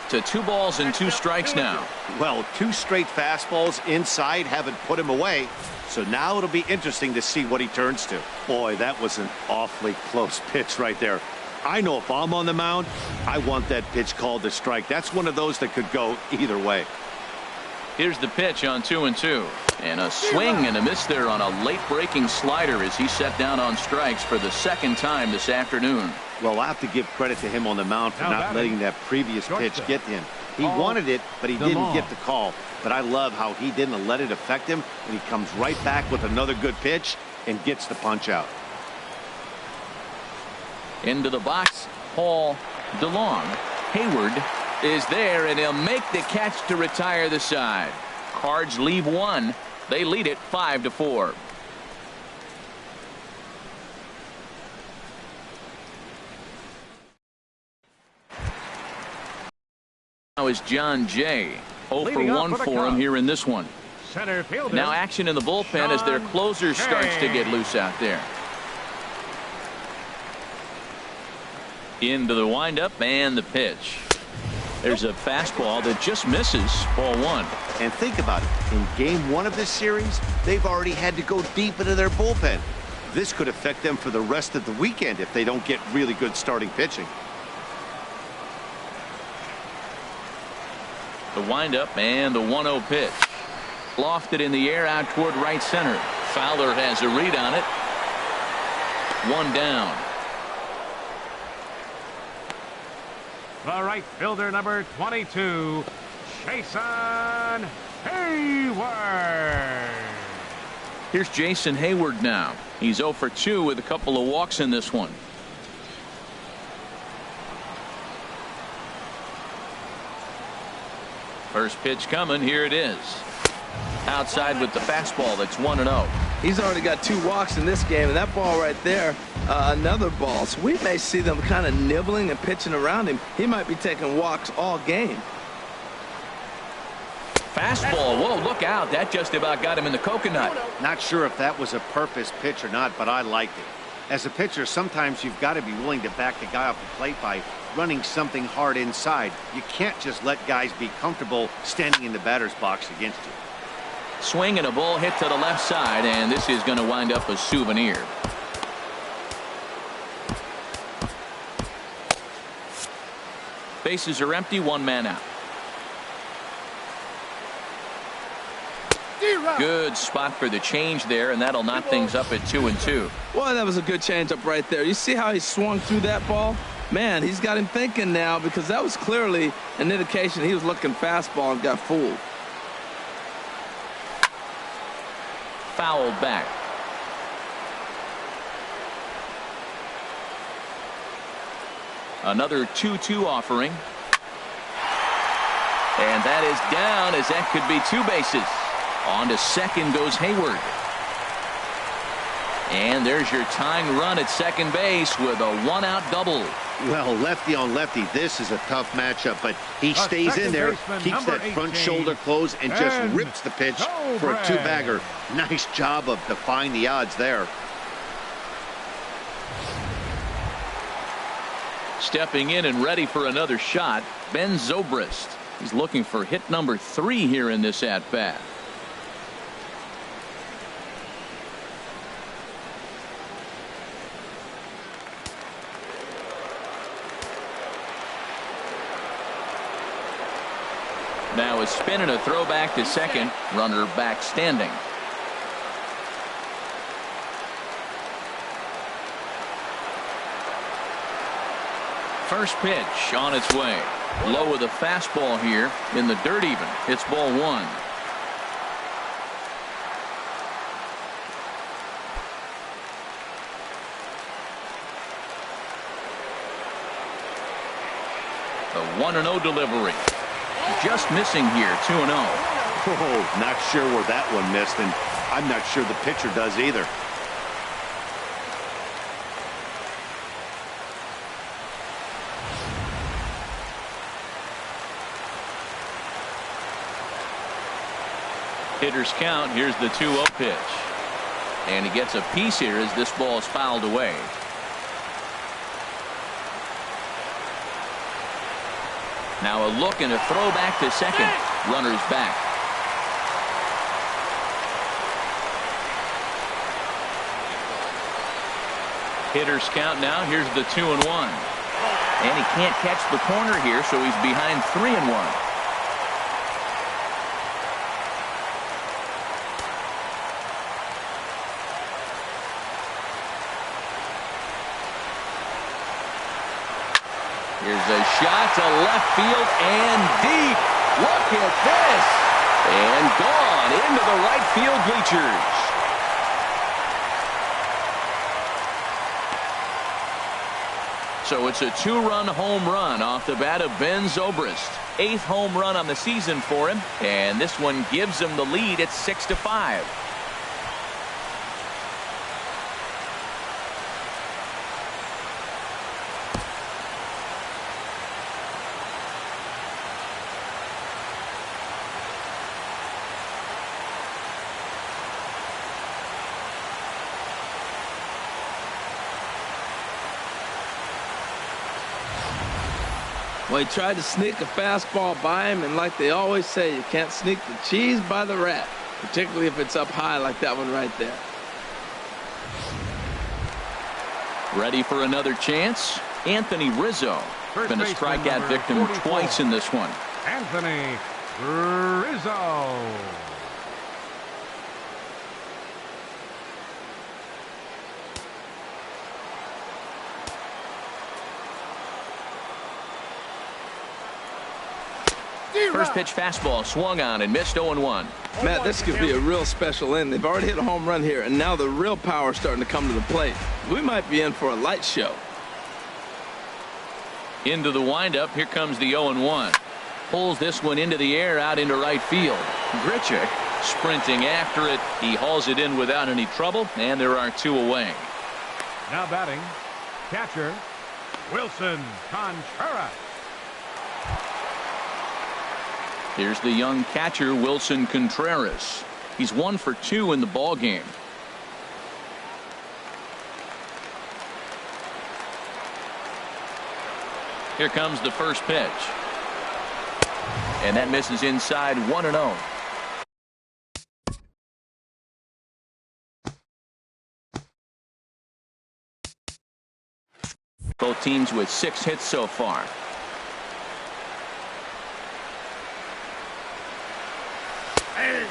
To 2 balls and 2 strikes now. Well, 2 straight fastballs inside haven't put him away. So now it'll be interesting to see what he turns to. Boy, that was an awfully close pitch right there. I know if I'm on the mound, I want that pitch called a strike. That's one of those that could go either way. Here's the pitch on 2-2. And a swing and a miss there on a late breaking slider as he set down on strikes for the 2nd time this afternoon. Well, I have to give credit to him on the mound for not letting that previous pitch get to him. He wanted it, but he didn't get the call. But I love how he didn't let it affect him, and he comes right back with another good pitch and gets the punch out. Into the box, Paul DeLong. Hayward is there, and he'll make the catch to retire the side. Cards leave 1. They lead it 5-4. Now is John Jay. 0 for 1 for him here in this one. Center fielder. Now action in the bullpen as their closer starts to get loose out there. Into the windup and the pitch. There's a fastball that just misses. Ball one. And think about it. In game one of this series, they've already had to go deep into their bullpen. This could affect them for the rest of the weekend if they don't get really good starting pitching. The windup and the 1-0 pitch. Lofted in the air out toward right center. Fowler has a read on it. One down. The right fielder, number 22, Jason Hayward. Here's Jason Hayward now. He's 0 for 2 with a couple of walks in this one. First pitch coming. Here it is. Outside with the fastball. That's 1-0. He's already got 2 walks in this game, and that ball right there, another ball. So we may see them kind of nibbling and pitching around him. He might be taking walks all game. Fastball. Whoa, look out. That just about got him in the coconut. Not sure if that was a purpose pitch or not, but I liked it. As a pitcher, sometimes you've got to be willing to back the guy off the plate by running something hard inside. You can't just let guys be comfortable standing in the batter's box against you. Swing and a ball hit to the left side, and this is going to wind up a souvenir. Bases are empty, 1 man out. Good spot for the change there, and that'll knot things up at 2-2. Boy, that was a good changeup right there. You see how he swung through that ball? Man, he's got him thinking now, because that was clearly an indication he was looking fastball and got fooled. Fouled back. Another 2-2 offering. And that is down, as that could be 2 bases. On to second goes Hayward. And there's your tying run at second base with a 1-out double. Well, lefty on lefty, this is a tough matchup, but he stays in there, keeps that front shoulder closed, and just rips the pitch for a 2-bagger. Nice job of defying the odds there. Stepping in and ready for another shot, Ben Zobrist. He's looking for hit number 3 here in this at-bat. Now a spin and a throw back to second. Runner back standing. First pitch on its way. Low with a fastball here in the dirt even. It's ball 1. The 1-0 delivery. Just missing here, 2-0. Oh, not sure where that one missed, and I'm not sure the pitcher does either. Hitter's count. Here's the 2-0 pitch. And he gets a piece here as this ball is fouled away. Now a look and a throw back to second. Runner's back. Hitter's count now. Here's the 2-1. And he can't catch the corner here, so he's behind 3-1. Here's a shot to left field and deep. Look at this. And gone into the right field bleachers. So it's a 2-run home run off the bat of Ben Zobrist. 8th home run on the season for him. And this one gives him the lead at 6-5. Well, he tried to sneak a fastball by him, and like they always say, you can't sneak the cheese by the rat, particularly if it's up high like that one right there. Ready for another chance? Anthony Rizzo. Been a strikeout victim 44. twice in this one. Anthony Rizzo. First pitch fastball swung on and missed 0-1. Matt, this could be a real special inning. They've already hit a home run here, and now the real power is starting to come to the plate. We might be in for a light show. Into the windup. Here comes the 0-1. Pulls this one into the air out into right field. Grichuk sprinting after it. He hauls it in without any trouble, and there are 2 away. Now batting, catcher Wilson Contreras. Here's the young catcher, Wilson Contreras. He's 1 for 2 in the ball game. Here comes the first pitch. And that misses inside 1-0. Both teams with 6 hits so far.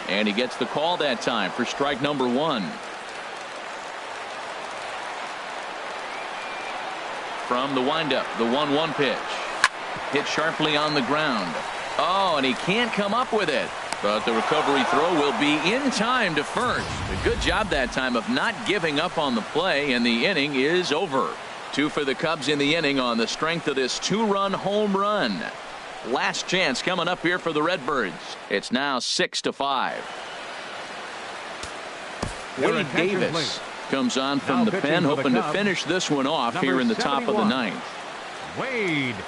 And he gets the call that time for strike number 1. From the windup, the 1-1 pitch. Hit sharply on the ground. Oh, and he can't come up with it. But the recovery throw will be in time to first. A good job that time of not giving up on the play, and the inning is over. 2 for the Cubs in the inning on the strength of this 2-run home run. Last chance coming up here for the Redbirds. It's now 6-5. Wade Davis comes on from the pen, hoping to finish this one off here in the top of the 9th. Wade Davis.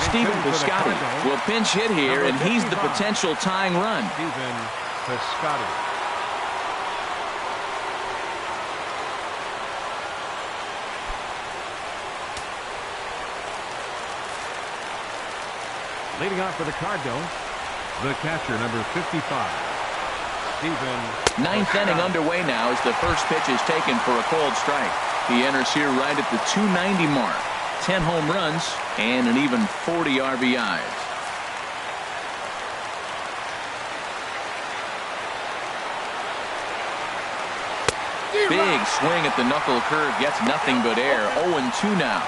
Stephen Piscotty will pinch hit here, and he's the potential tying run. Stephen Piscotty. Leading off for the Cardinals, the catcher, number 55, Stephen. 9th inning underway now as the first pitch is taken for a called strike. He enters here right at the 290 mark. 10 home runs and an even 40 RBIs. Big swing at the knuckle curve, gets nothing but air. 0-2 now.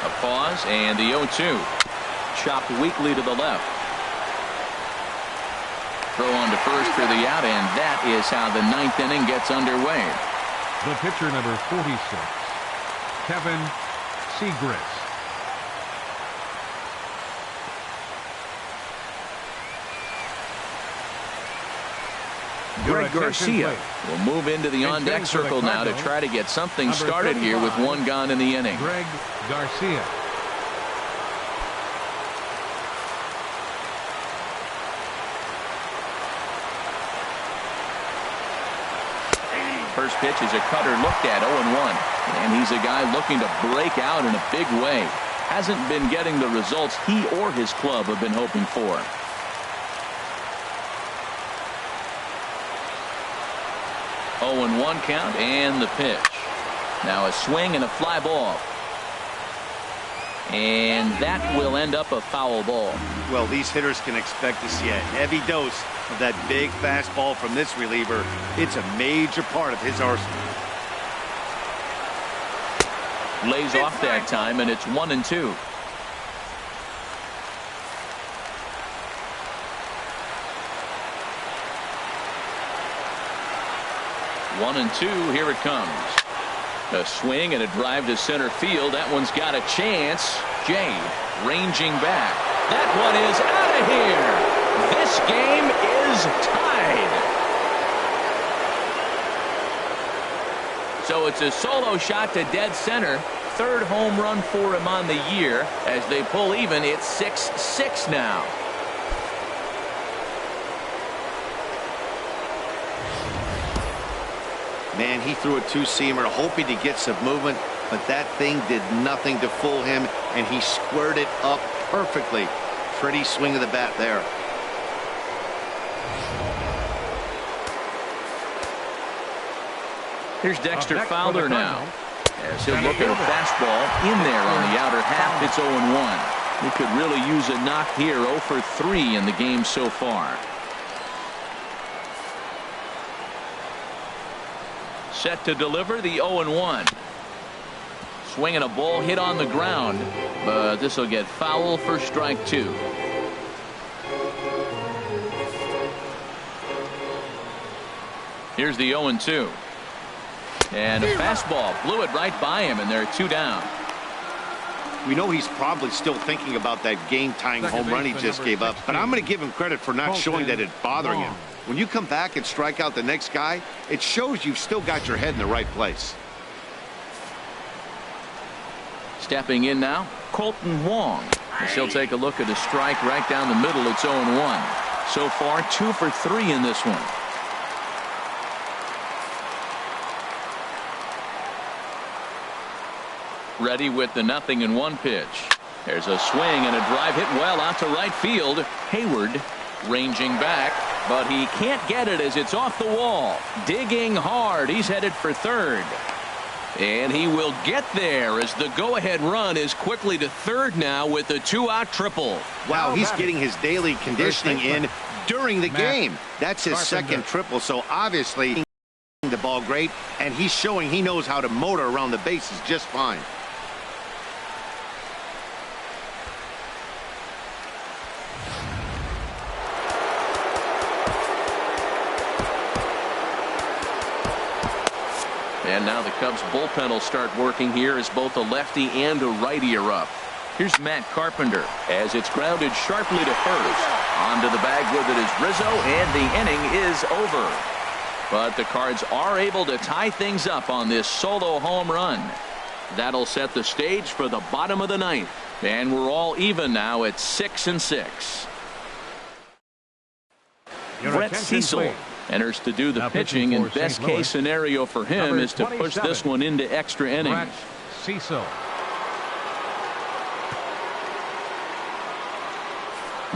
A pause and the 0-2. Chopped weakly to the left. Throw on to first for the out, and that is how the 9th inning gets underway. The pitcher, number 46, Kevin Segrist. Greg Garcia will move into the on-deck circle now to try to get something started here with 1 gone in the inning. Greg Garcia. First pitch is a cutter looked at, 0-1. And he's a guy looking to break out in a big way. Hasn't been getting the results he or his club have been hoping for. 0-1 count and the pitch. Now a swing and a fly ball. And that will end up a foul ball. Well, these hitters can expect to see a heavy dose of that big fastball from this reliever. It's a major part of his arsenal. Lays off that time, and it's 1-2. One and two, here it comes. A swing and a drive to center field. That one's got a chance. Jay ranging back. That one is out of here. This game is tied. So it's a solo shot to dead center. third home run for him on the year. As they pull even, it's 6-6 now. Man, he threw a two-seamer hoping to get some movement, but that thing did nothing to fool him, and he squared it up perfectly. Pretty swing of the bat there. Here's Dexter Fowler now, as he'll look at a fastball in there on the outer half. It's 0-1. He could really use a knock here. 0 for 3 in the game so far. Set to deliver the 0-1. Swinging a ball hit on the ground, but this will get foul for strike 2. Here's the 0-2. And a fastball blew it right by him, and they're 2 down. We know he's probably still thinking about that game-tying home run he just gave up, but I'm going to give him credit for not showing that it's bothering him. When you come back and strike out the next guy, it shows you've still got your head in the right place. Stepping in now, Colton Wong. As he'll take a look at a strike right down the middle. It's 0-1. So far, 2 for 3 in this one. Ready with the 0-1 pitch. There's a swing and a drive hit well out to right field. Hayward ranging back, but he can't get it as it's off the wall. Digging hard. He's headed for third. And he will get there as the go-ahead run is quickly to third now with a 2-out triple. Wow, he's getting his daily conditioning in during the game. That's his second triple, so obviously the ball great, and he's showing he knows how to motor around the bases just fine. And now the Cubs bullpen will start working here as both a lefty and a righty are up. Here's Matt Carpenter as it's grounded sharply to first. Onto the bag with it is Rizzo, and the inning is over. But the Cards are able to tie things up on this solo home run. That'll set the stage for the bottom of the ninth. And we're all even now at 6-6. Brett Cecil enters to do the pitching, and best case scenario for him is to push this one into extra innings. Cecil.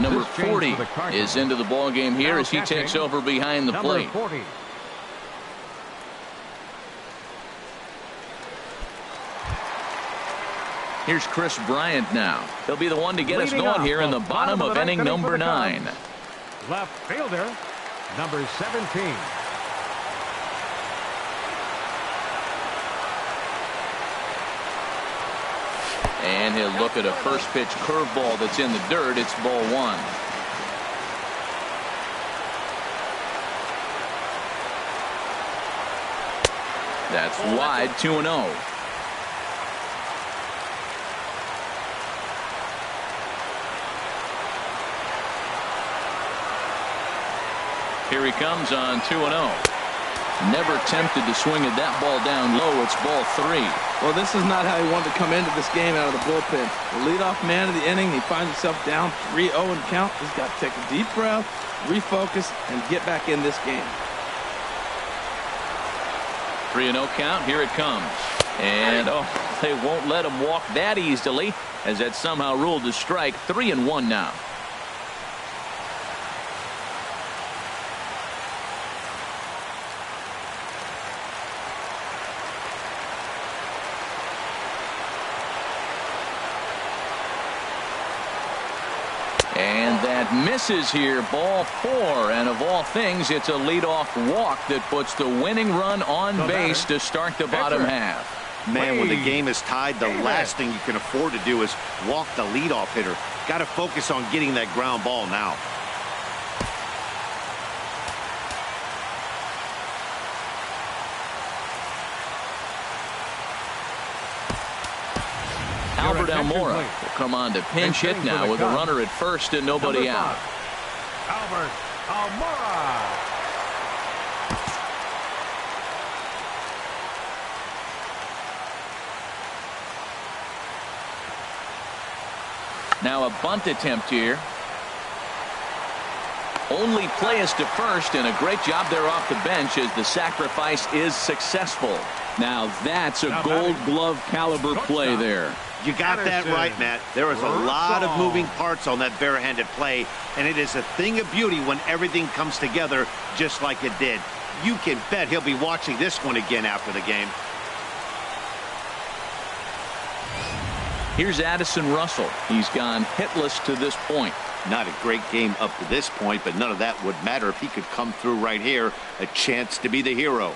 Number 40 is into the ball game here as he takes over behind the plate. Here's Chris Bryant now. He'll be the one to get us going here in the bottom of inning number 9. Left fielder, number 17. And he'll look at a first pitch curveball that's in the dirt. It's ball 1. That's wide, 2-0. Here he comes on 2-0. Never tempted to swing at that ball down low. It's ball 3. Well, this is not how he wanted to come into this game out of the bullpen. The leadoff man of the inning, he finds himself down 3-0 in count. He's got to take a deep breath, refocus, and get back in this game. 3-0 count. Here it comes. And, they won't let him walk that easily as that's somehow ruled a strike. 3-1 now. And that misses here, ball 4, and of all things, it's a leadoff walk that puts the winning run on base to start the bottom half. Man, when the game is tied, the last thing you can afford to do is walk the leadoff hitter. Got to focus on getting that ground ball now. Albert Almora will come on to pinch hit now with a runner at first and nobody out. Albert Almora. Now a bunt attempt here. Only play is to first, and a great job there off the bench as the sacrifice is successful. Now that's a Gold Glove caliber play there. You got that right, Matt. There is a lot of moving parts on that barehanded play, and it is a thing of beauty when everything comes together just like it did. You can bet he'll be watching this one again after the game. Here's Addison Russell. He's gone hitless to this point. Not a great game up to this point, but none of that would matter if he could come through right here. A chance to be the hero.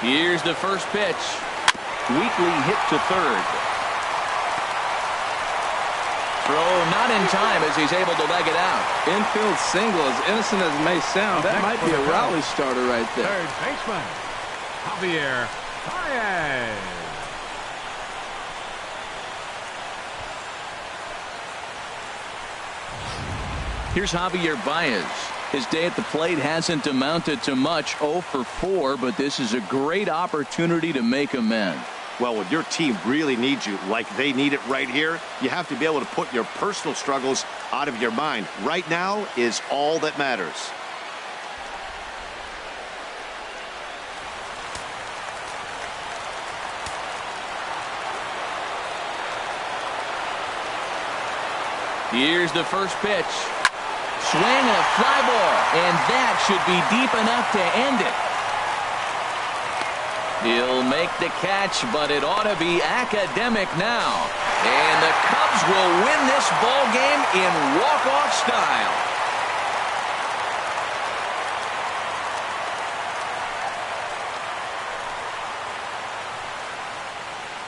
Here's the first pitch. Weekly hit to third. Throw not in time as he's able to leg it out. Infield single, as innocent as it may sound, that might be a rally starter right there. Third baseman, Javier Baez. Here's Javier Baez. His day at the plate hasn't amounted to much, 0 for 4, but this is a great opportunity to make amends. Well, when your team really needs you like they need it right here, you have to be able to put your personal struggles out of your mind. Right now is all that matters. Here's the first pitch. Swing and a fly ball, and that should be deep enough to end it. He'll make the catch, but it ought to be academic now. And the Cubs will win this ball game in walk-off style.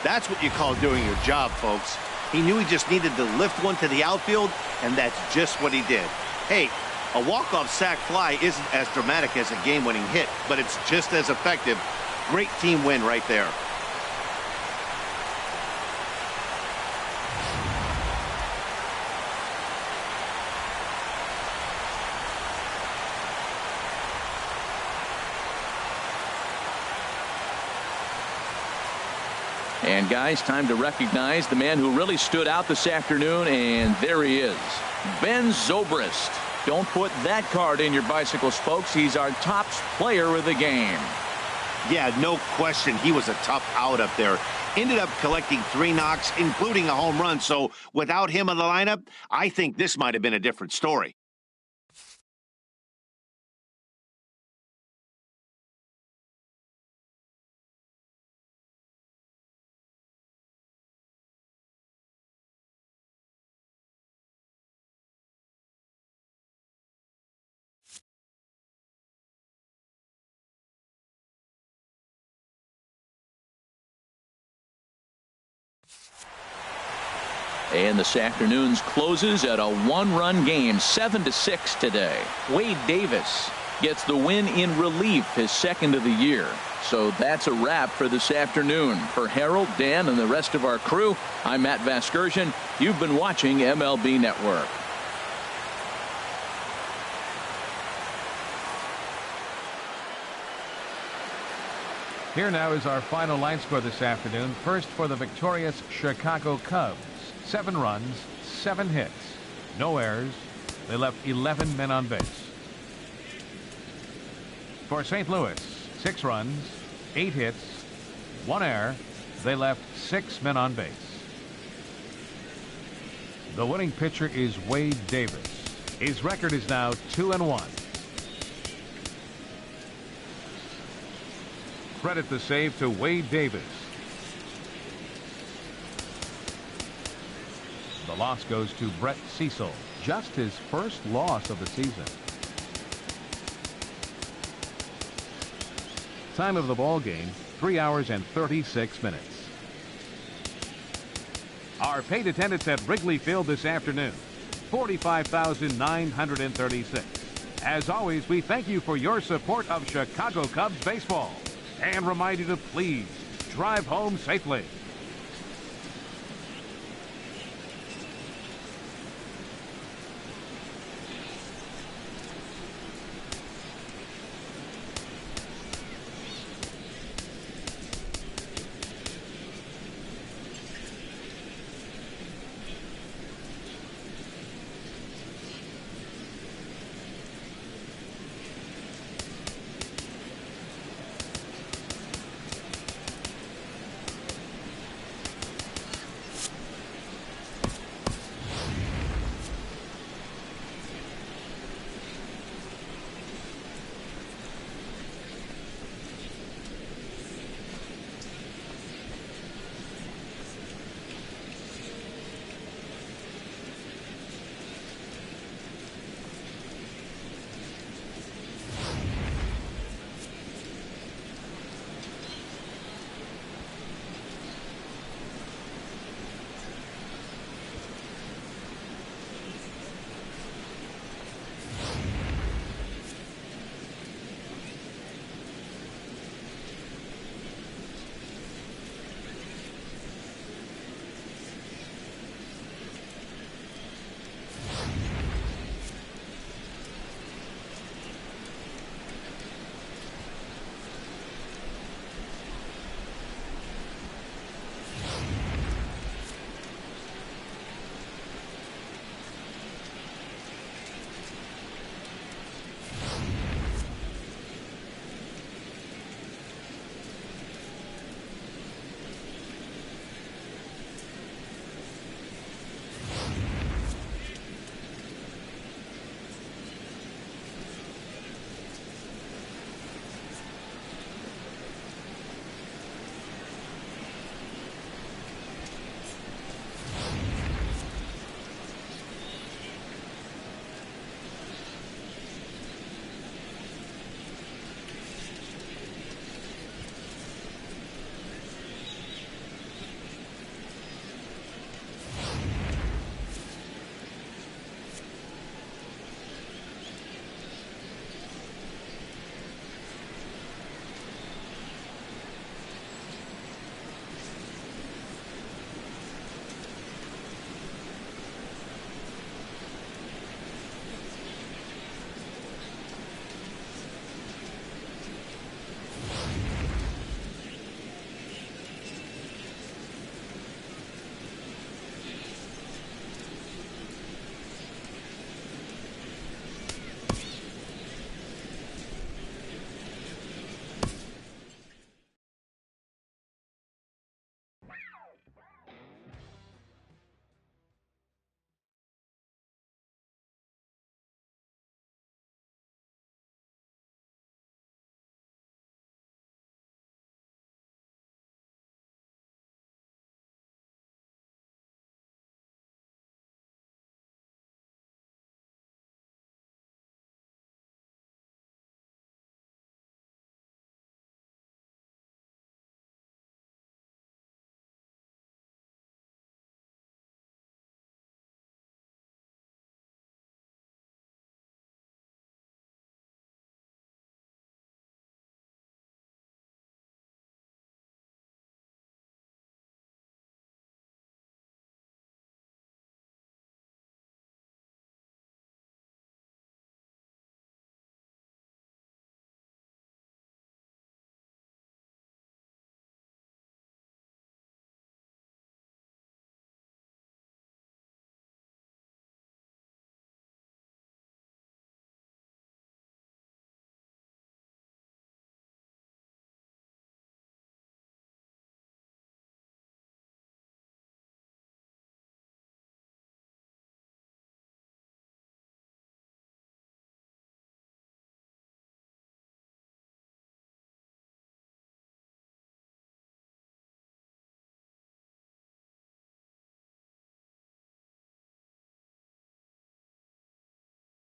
That's what you call doing your job, folks. He knew he just needed to lift one to the outfield, and that's just what he did. Hey, a walk-off sac fly isn't as dramatic as a game-winning hit, but it's just as effective. Great team win right there. And guys, time to recognize the man who really stood out this afternoon, and there he is, Ben Zobrist. Don't put that card in your bicycle spokes. He's our top player of the game. Yeah, no question. He was a tough out up there. Ended up collecting 3 knocks, including a home run. So without him in the lineup, I think this might have been a different story. And this afternoon's closes at a 1-run game, 7-6 today. Wade Davis gets the win in relief, his second of the year. So that's a wrap for this afternoon. For Harold, Dan, and the rest of our crew, I'm Matt Vasgersian. You've been watching MLB Network. Here now is our final line score this afternoon. First for the victorious Chicago Cubs. 7 runs, 7 hits, no errors. They left 11 men on base. For St. Louis, 6 runs, 8 hits, 1 error. They left 6 men on base. The winning pitcher is Wade Davis. His record is now 2-1. Credit the save to Wade Davis. The loss goes to Brett Cecil, just his first loss of the season. Time of the ball game, 3 hours and 36 minutes. Our paid attendance at Wrigley Field this afternoon, 45,936. As always, we thank you for your support of Chicago Cubs baseball and remind you to please drive home safely.